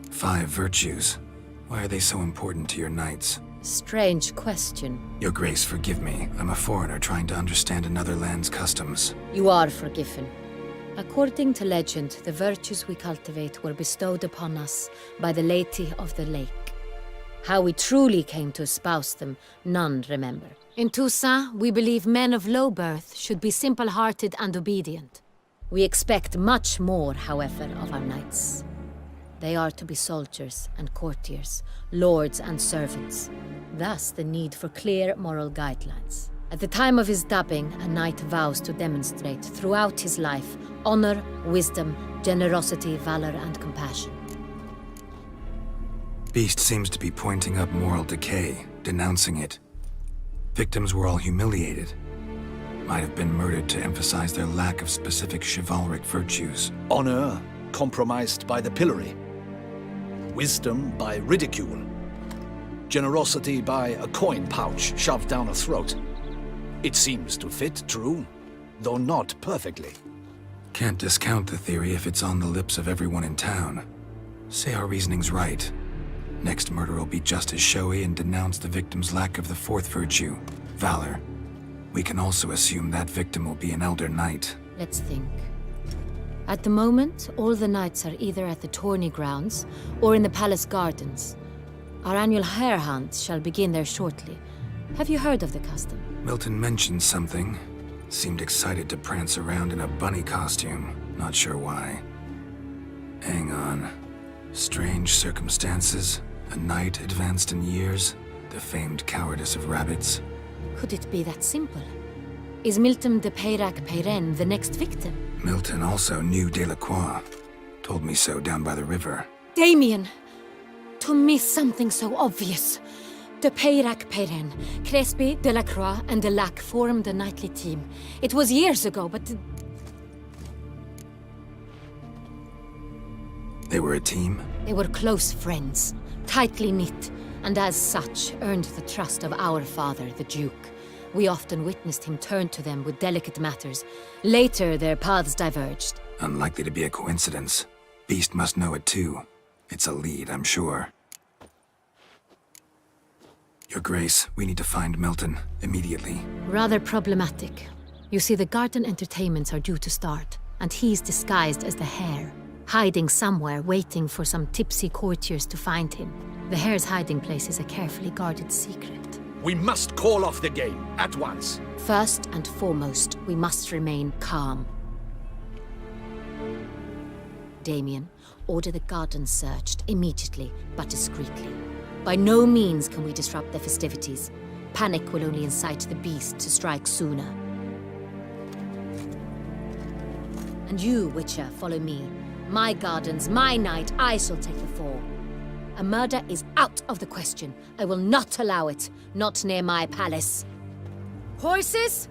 Five virtues. Why are they so important to your knights? Strange question. Your Grace, forgive me. I'm a foreigner trying to understand another land's customs. You are forgiven. According to legend, the virtues we cultivate were bestowed upon us by the Lady of the Lake. How we truly came to espouse them, none remember. In Toussaint, we believe men of low birth should be simple-hearted and obedient. We expect much more, however, of our knights. They are to be soldiers and courtiers, lords and servants. Thus, the need for clear moral guidelines. At the time of his dubbing, a knight vows to demonstrate throughout his life honor, wisdom, generosity, valor, and compassion. Beast seems to be pointing up moral decay, denouncing it. Victims were all humiliated. Might have been murdered to emphasize their lack of specific chivalric virtues. Honor compromised by the pillory. Wisdom by ridicule. Generosity by a coin pouch shoved down a throat. It seems to fit, true, though not perfectly. Can't discount the theory if it's on the lips of everyone in town. Say our reasoning's right. Next murder will be just as showy and denounce the victim's lack of the fourth virtue, valor. We can also assume that victim will be an elder knight. Let's think. At the moment, all the knights are either at the tourney grounds or in the palace gardens. Our annual hare hunt shall begin there shortly. Have you heard of the custom? Milton mentioned something. Seemed excited to prance around in a bunny costume. Not sure why. Hang on. Strange circumstances. A knight advanced in years. The famed cowardice of rabbits. Could it be that simple? Is Milton de Peyrac-Peyren the next victim? Milton also knew Delacroix. Told me so down by the river. Damien! To miss something so obvious. De Peyrac-Peyren, Crespi, Delacroix, and Delac formed a knightly team. It was years ago, but... They were a team? They were close friends, tightly knit, and as such earned the trust of our father, the Duke. We often witnessed him turn to them with delicate matters. Later, their paths diverged. Unlikely to be a coincidence. Beast must know it too. It's a lead, I'm sure. Your Grace, we need to find Milton, immediately. Rather problematic. You see, the garden entertainments are due to start, and he's disguised as the hare, hiding somewhere, waiting for some tipsy courtiers to find him. The hare's hiding place is a carefully guarded secret. We must call off the game, at once. First and foremost, we must remain calm. Damien, order the garden searched immediately, but discreetly. By no means can we disrupt the festivities. Panic will only incite the beast to strike sooner. And you, Witcher, follow me. My gardens, my night, I shall take the fall. A murder is out of the question. I will not allow it. Not near my palace. Horses?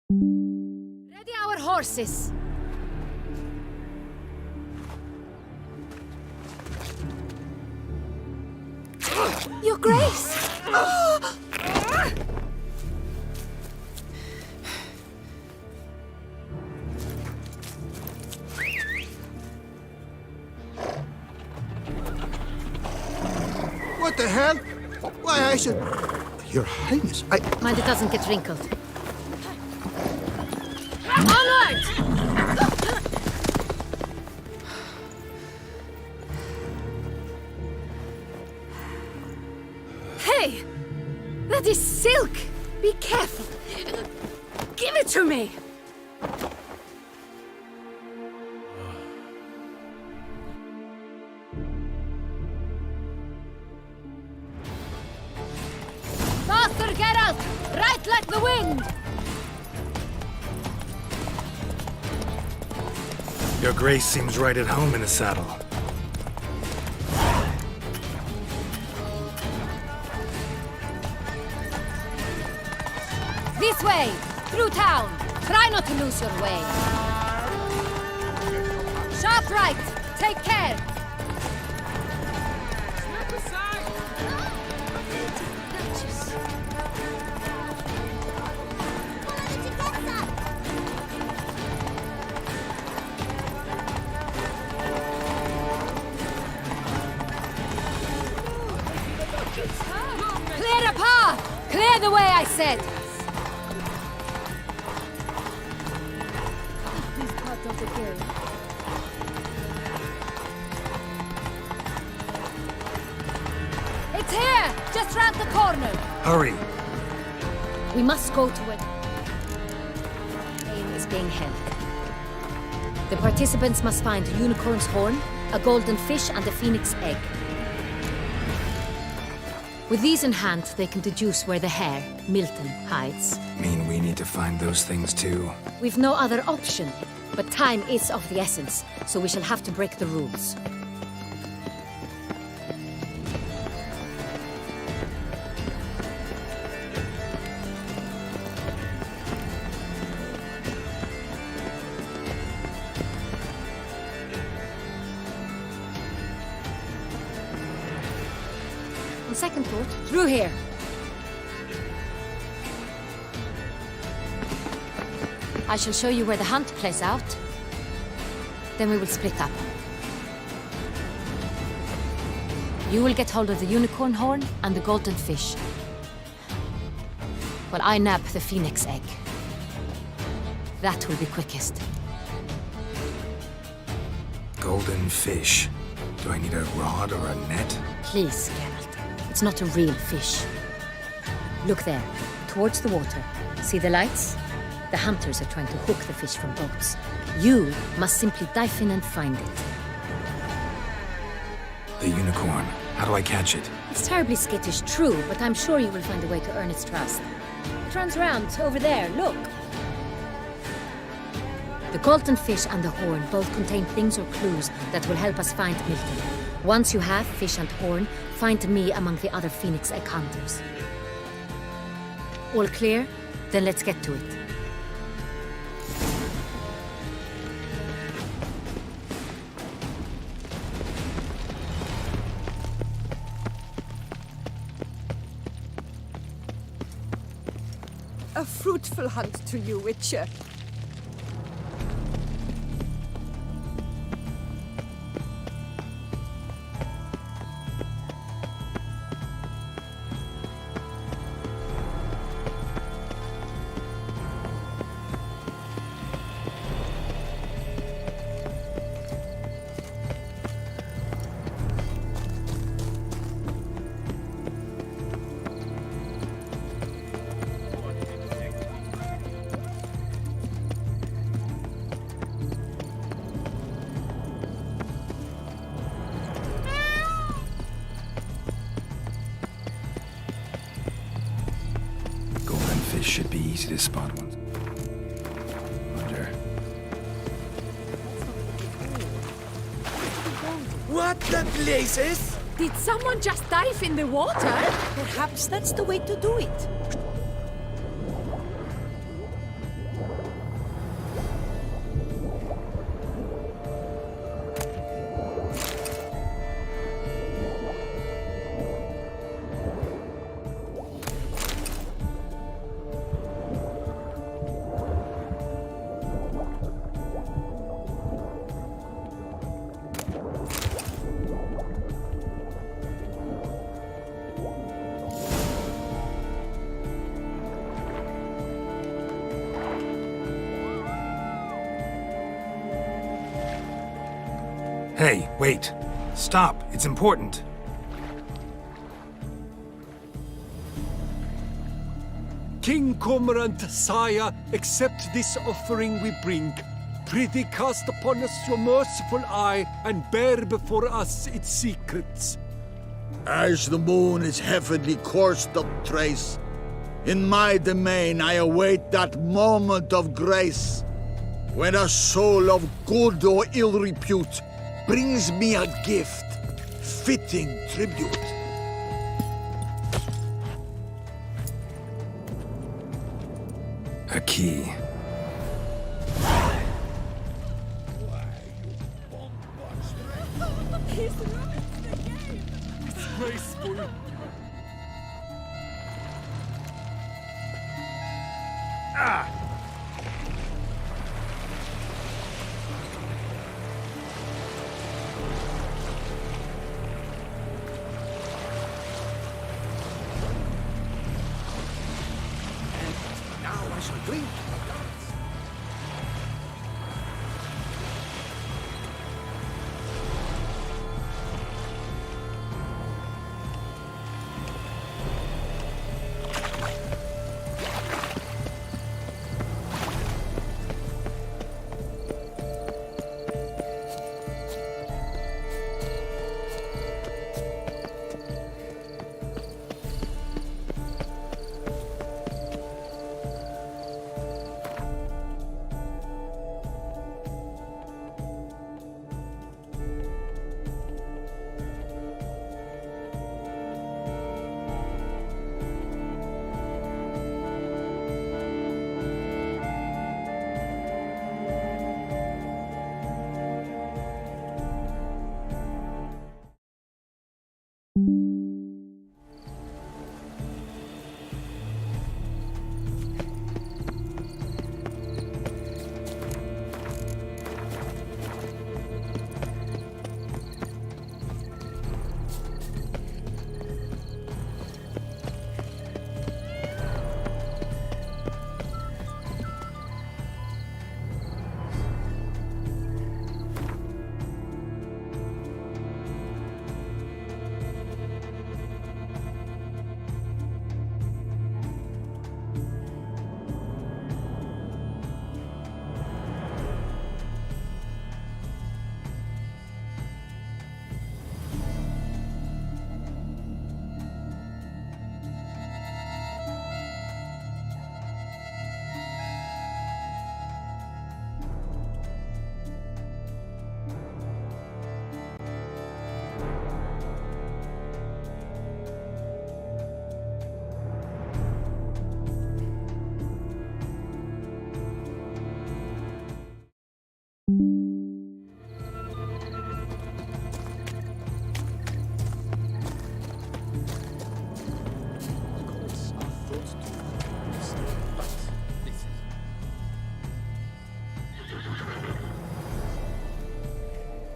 Ready our horses! Your Grace! What the hell? Why, I should... Your Highness, Mind it doesn't get wrinkled. Onward! Hey! That is silk! Be careful! Give it to me! Faster, Geralt! Right like the wind! Your Grace seems right at home in the saddle. This way! Through town! Try not to lose your way. Sharp right! Take care! Clear a path! Clear the way, I said! It's here! Just round the corner! Hurry! We must go to it. Aim is being held. The participants must find a unicorn's horn, a golden fish, and a phoenix egg. With these in hand, they can deduce where the hare, Milton, hides. Mean we need to find those things too? We've no other option, but time is of the essence, so we shall have to break the rules. On second thought, through here. I shall show you where the hunt plays out. Then we will split up. You will get hold of the unicorn horn and the golden fish, while I nab the phoenix egg. That will be quickest. Golden fish. Do I need a rod or a net? Please, Geralt. It's not a real fish. Look there, towards the water. See the lights? The hunters are trying to hook the fish from boats. You must simply dive in and find it. The unicorn. How do I catch it? It's terribly skittish, true, but I'm sure you will find a way to earn its trust. It turns around, over there, look. The golden fish and the horn both contain things or clues that will help us find Milton. Once you have fish and horn, find me among the other phoenix egg hunters. All clear? Then let's get to it. A fruitful hunt to you, Witcher. Should be easy to spot once. Wonder. What the blazes? Did someone just dive in the water? Perhaps that's the way to do it. Hey, wait. Stop. It's important. King Cormorant, sire, accept this offering we bring. Prithee cast upon us your merciful eye, and bear before us its secrets. As the moon its heavenly course doth trace, in my domain I await that moment of grace, when a soul of good or ill repute brings me a gift, fitting tribute. A key. Graceful. Now I shall drink.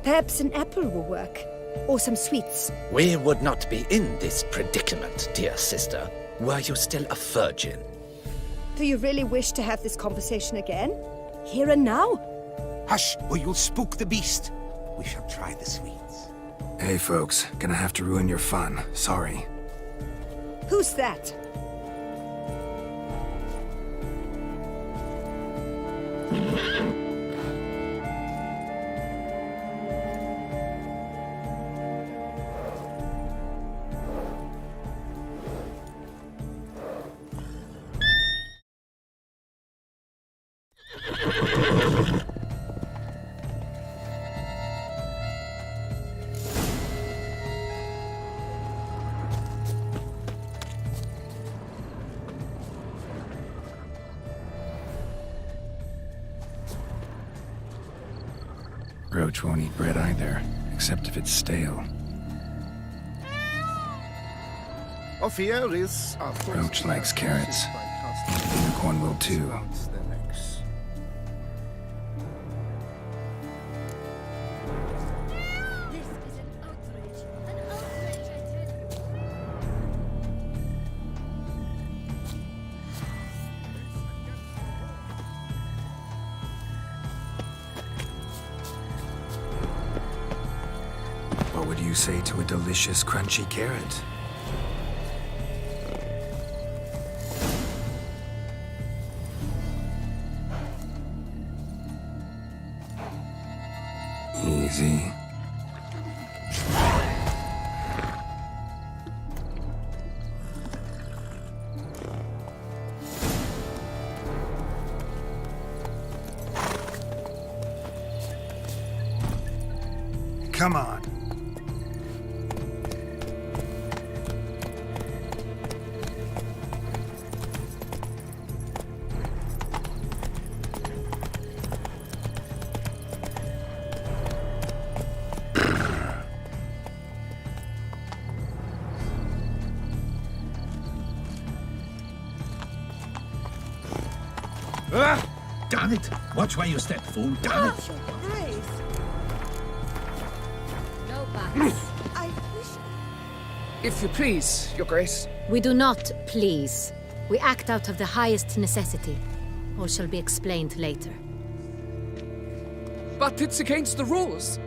Perhaps an apple will work. Or some sweets. We would not be in this predicament, dear sister, were you still a virgin. Do you really wish to have this conversation again? Here and now? Hush, or you'll spook the beast. We shall try the sweets. Hey folks, gonna have to ruin your fun. Sorry. Who's that? Roach won't eat bread either, except if it's stale. Roach likes carrots. Unicorn will too. What would you say to a delicious, crunchy carrot? Easy. Come on. Damn it! Watch where you step, fool. Damn it! Grace, No bats. I wish... If you please, Your Grace. We do not please. We act out of the highest necessity. All shall be explained later. But it's against the rules.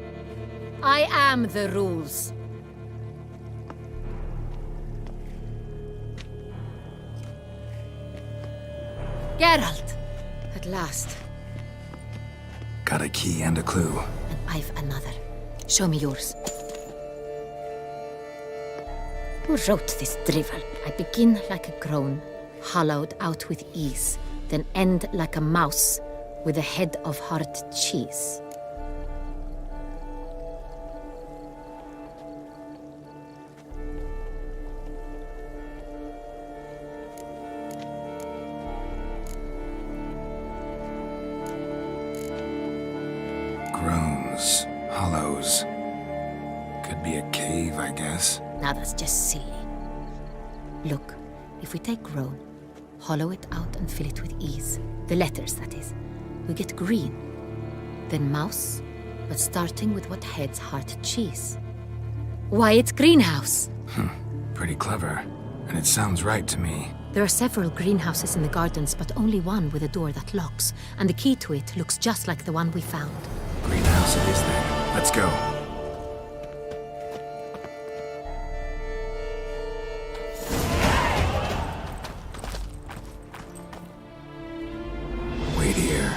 I am the rules. Geralt! At last. Got a key and a clue. And I've another. Show me yours. Who wrote this drivel? I begin like a groan, hollowed out with ease, then end like a mouse with a head of hard cheese. Groans, hollows. Could be a cave, I guess. Now that's just silly. Look, if we take groan, hollow it out and fill it with ease, the letters, that is, we get green. Then mouse, but starting with what heads heart cheese. Why, it's greenhouse! Pretty clever. And it sounds right to me. There are several greenhouses in the gardens, but only one with a door that locks, and the key to it looks just like the one we found. Greenhouse it is then. Let's go. Wait here.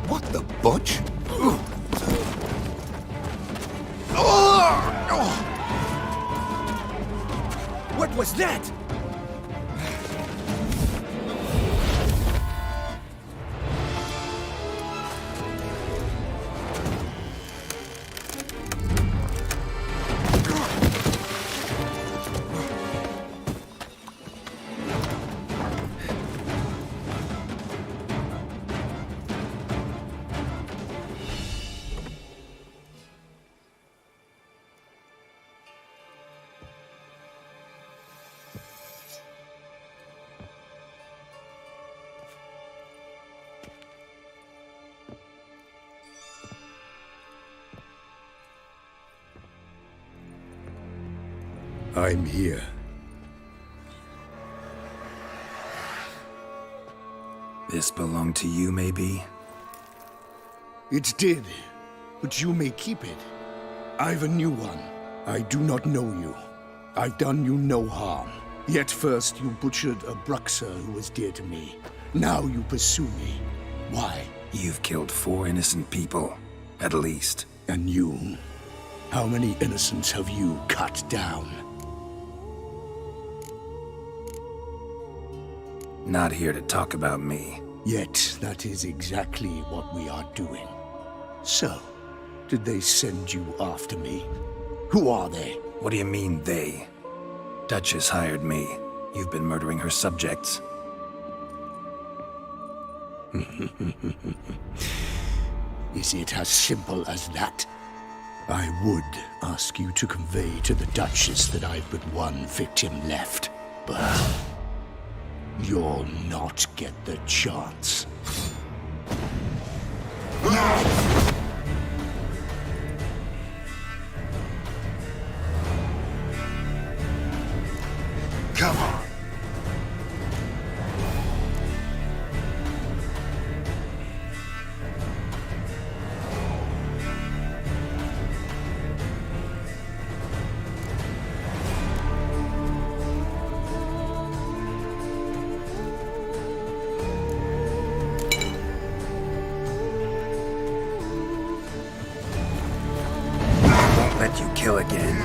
What the butch? What was that? I'm here. This belonged to you, maybe? It did, but you may keep it. I've a new one. I do not know you. I've done you no harm. Yet first you butchered a Bruxer who was dear to me. Now you pursue me. Why? You've killed 4 innocent people, at least. And you? How many innocents have you cut down? Not here to talk about me. Yet that is exactly what we are doing. So, did they send you after me? Who are they? What do you mean, they? Duchess hired me. You've been murdering her subjects. Is it as simple as that? I would ask you to convey to the Duchess that I've but one victim left, but you'll not get the chance. Come on. Let you kill again.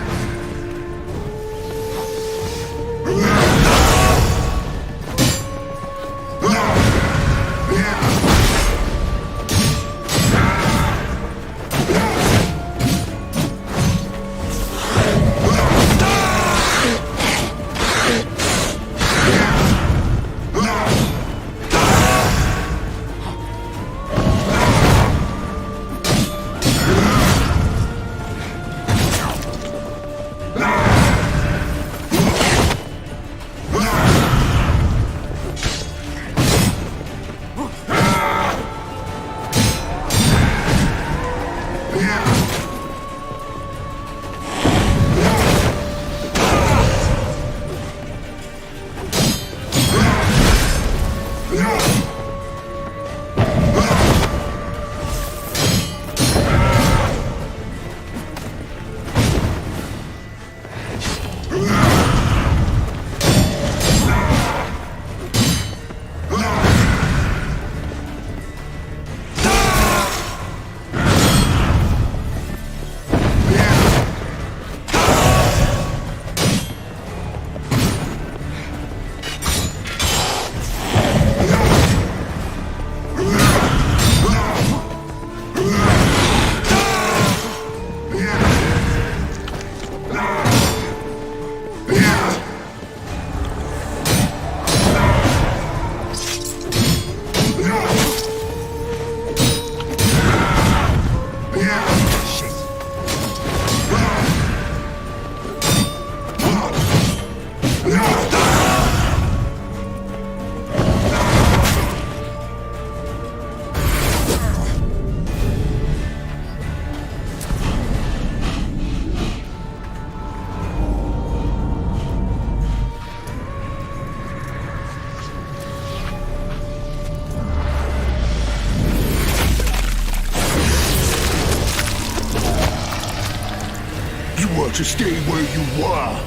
To stay where you were.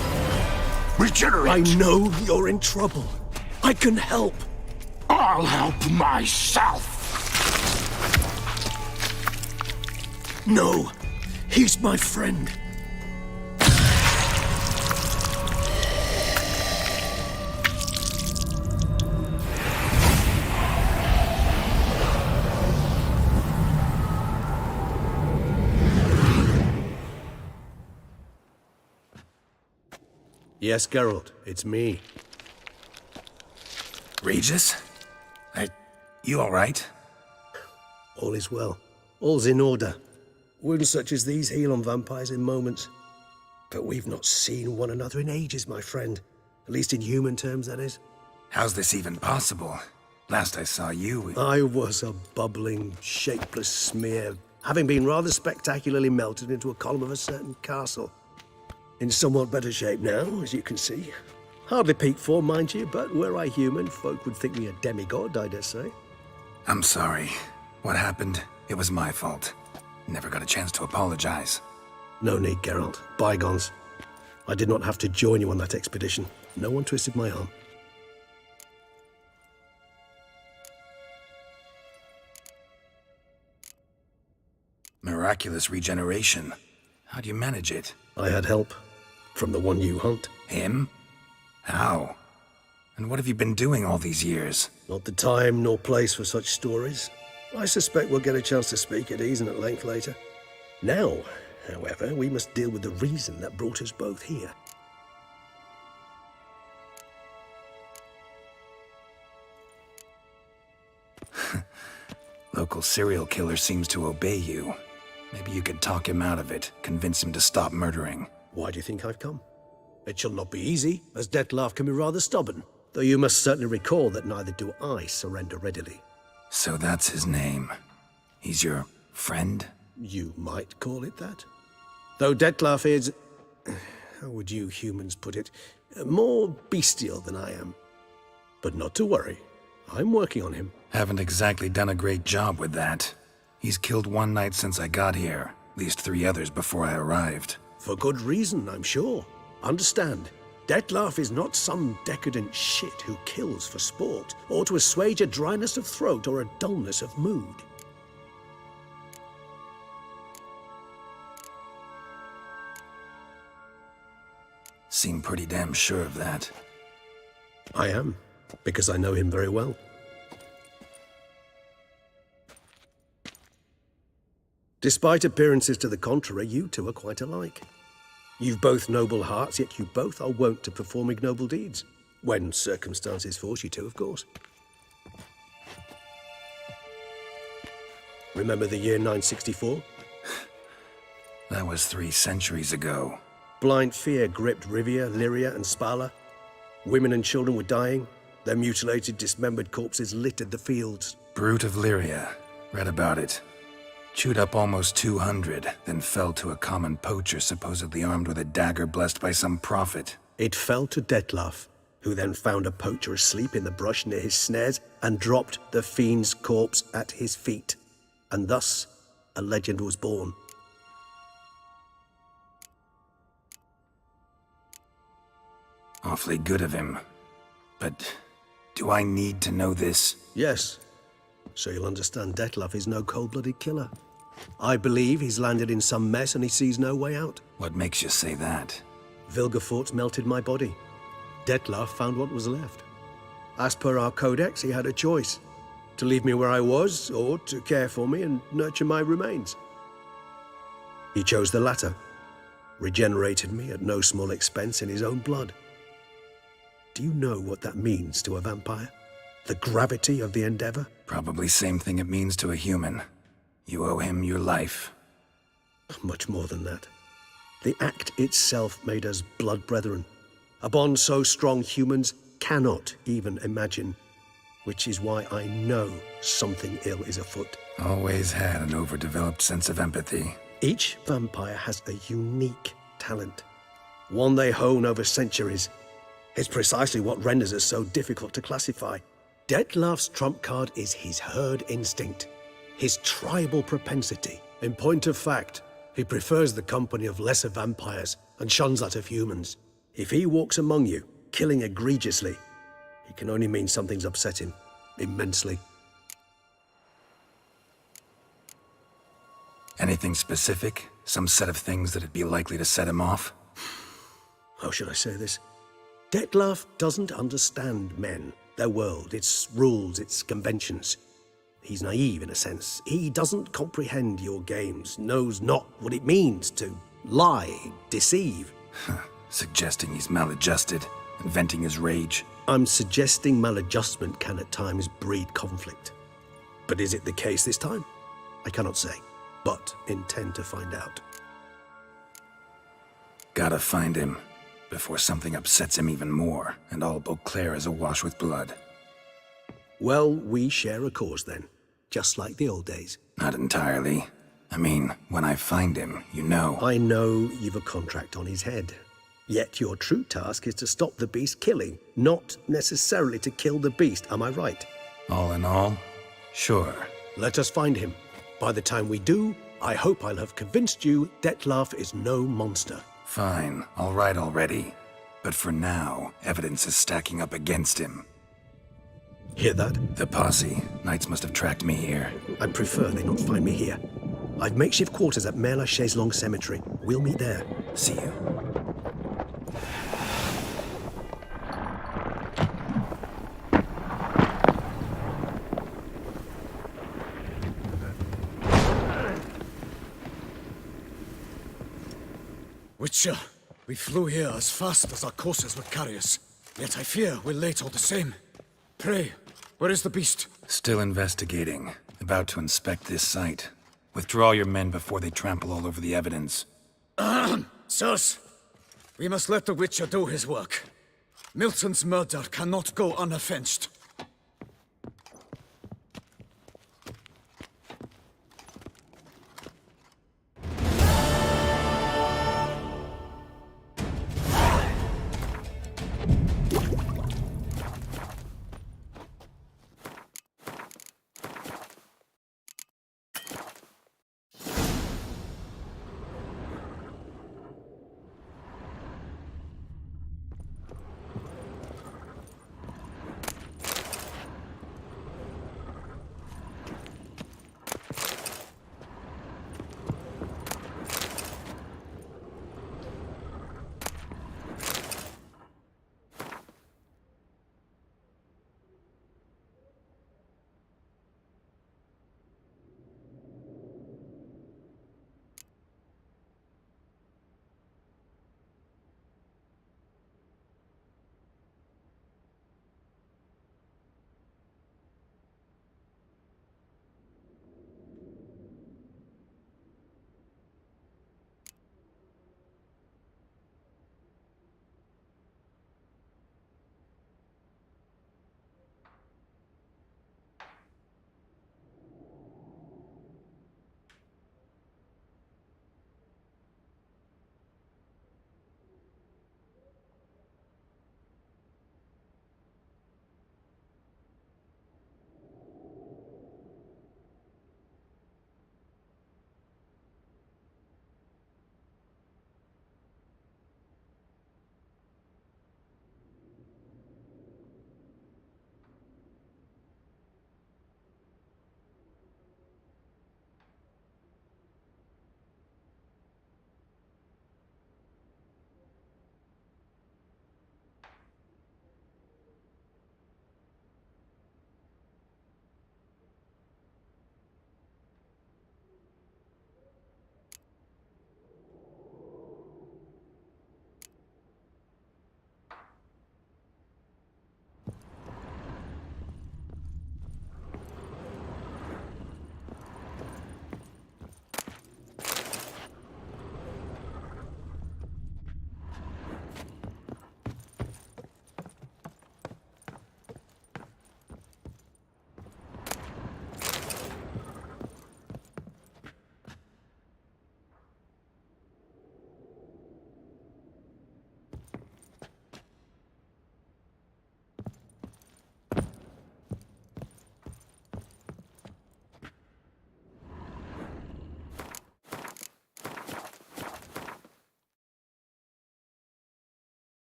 Regenerate! I know you're in trouble. I can help. I'll help myself. No, he's my friend. Yes, Geralt, it's me. Regis? You all right? All is well. All's in order. Wounds such as these heal on vampires in moments. But we've not seen one another in ages, my friend. At least in human terms, that is. How's this even possible? Last I saw you... I was a bubbling, shapeless smear, having been rather spectacularly melted into a column of a certain castle. In somewhat better shape now, as you can see. Hardly peak form, mind you, but were I human, folk would think me a demigod, I dare say. I'm sorry. What happened? It was my fault. Never got a chance to apologize. No need, Geralt. Bygones. I did not have to join you on that expedition. No one twisted my arm. Miraculous regeneration. How do you manage it? I had help. From the one you hunt. Him? How? And what have you been doing all these years? Not the time nor place for such stories. I suspect we'll get a chance to speak at ease and at length later. Now, however, we must deal with the reason that brought us both here. Local serial killer seems to obey you. Maybe you could talk him out of it, convince him to stop murdering. Why do you think I've come? It shall not be easy, as Dettlaff can be rather stubborn. Though you must certainly recall that neither do I surrender readily. So that's his name. He's your friend? You might call it that. Though Dettlaff is... how would you humans put it? More bestial than I am. But not to worry. I'm working on him. Haven't exactly done a great job with that. He's killed one knight since I got here. At least 3 others before I arrived. For good reason, I'm sure. Understand, Dettlaff is not some decadent shit who kills for sport, or to assuage a dryness of throat or a dullness of mood. Seem pretty damn sure of that. I am, because I know him very well. Despite appearances to the contrary, you two are quite alike. You've both noble hearts, yet you both are wont to perform ignoble deeds. When circumstances force you to, of course. Remember the year 964? That was 3 centuries ago. Blind fear gripped Rivia, Lyria, and Spala. Women and children were dying. Their mutilated, dismembered corpses littered the fields. Brute of Lyria. Read about it. Chewed up almost 200, then fell to a common poacher supposedly armed with a dagger blessed by some prophet. It fell to Detlef, who then found a poacher asleep in the brush near his snares and dropped the fiend's corpse at his feet. And thus, a legend was born. Awfully good of him. But do I need to know this? Yes. So you'll understand Detlef is no cold-blooded killer. I believe he's landed in some mess and he sees no way out. What makes you say that? Vilgefortz melted my body. Detlef found what was left. As per our codex, he had a choice. To leave me where I was, or to care for me and nurture my remains. He chose the latter. Regenerated me at no small expense in his own blood. Do you know what that means to a vampire? The gravity of the endeavor? Probably same thing it means to a human. You owe him your life. Much more than that. The act itself made us blood brethren. A bond so strong humans cannot even imagine. Which is why I know something ill is afoot. Always had an overdeveloped sense of empathy. Each vampire has a unique talent. One they hone over centuries. It's precisely what renders us so difficult to classify. Detlef's trump card is his herd instinct. His tribal propensity. In point of fact, he prefers the company of lesser vampires and shuns that of humans. If he walks among you, killing egregiously, it can only mean something's upset him, immensely. Anything specific? Some set of things that'd be likely to set him off? How should I say this? Detlef doesn't understand men, their world, its rules, its conventions. He's naive in a sense. He doesn't comprehend your games, knows not what it means to lie, deceive. Suggesting he's maladjusted and venting his rage. I'm suggesting maladjustment can at times breed conflict. But is it the case this time? I cannot say, but intend to find out. Gotta find him before something upsets him even more and all Beauclair is awash with blood. Well, we share a cause then, just like the old days. Not entirely. I mean, when I find him, you know. I know you've a contract on his head. Yet your true task is to stop the beast killing, not necessarily to kill the beast, am I right? All in all, sure. Let us find him. By the time we do, I hope I'll have convinced you Detlef is no monster. Fine, all right already. But for now, evidence is stacking up against him. Hear that? The posse. Knights must have tracked me here. I'd prefer they not find me here. I've makeshift quarters at Mère la Chaise-Longue Cemetery. We'll meet there. See you. Witcher, we flew here as fast as our courses would carry us. Yet I fear we're late all the same. Pray, where is the beast? Still investigating. About to inspect this site. Withdraw your men before they trample all over the evidence. Sirs, we must let the Witcher do his work. Milton's murder cannot go unavenged.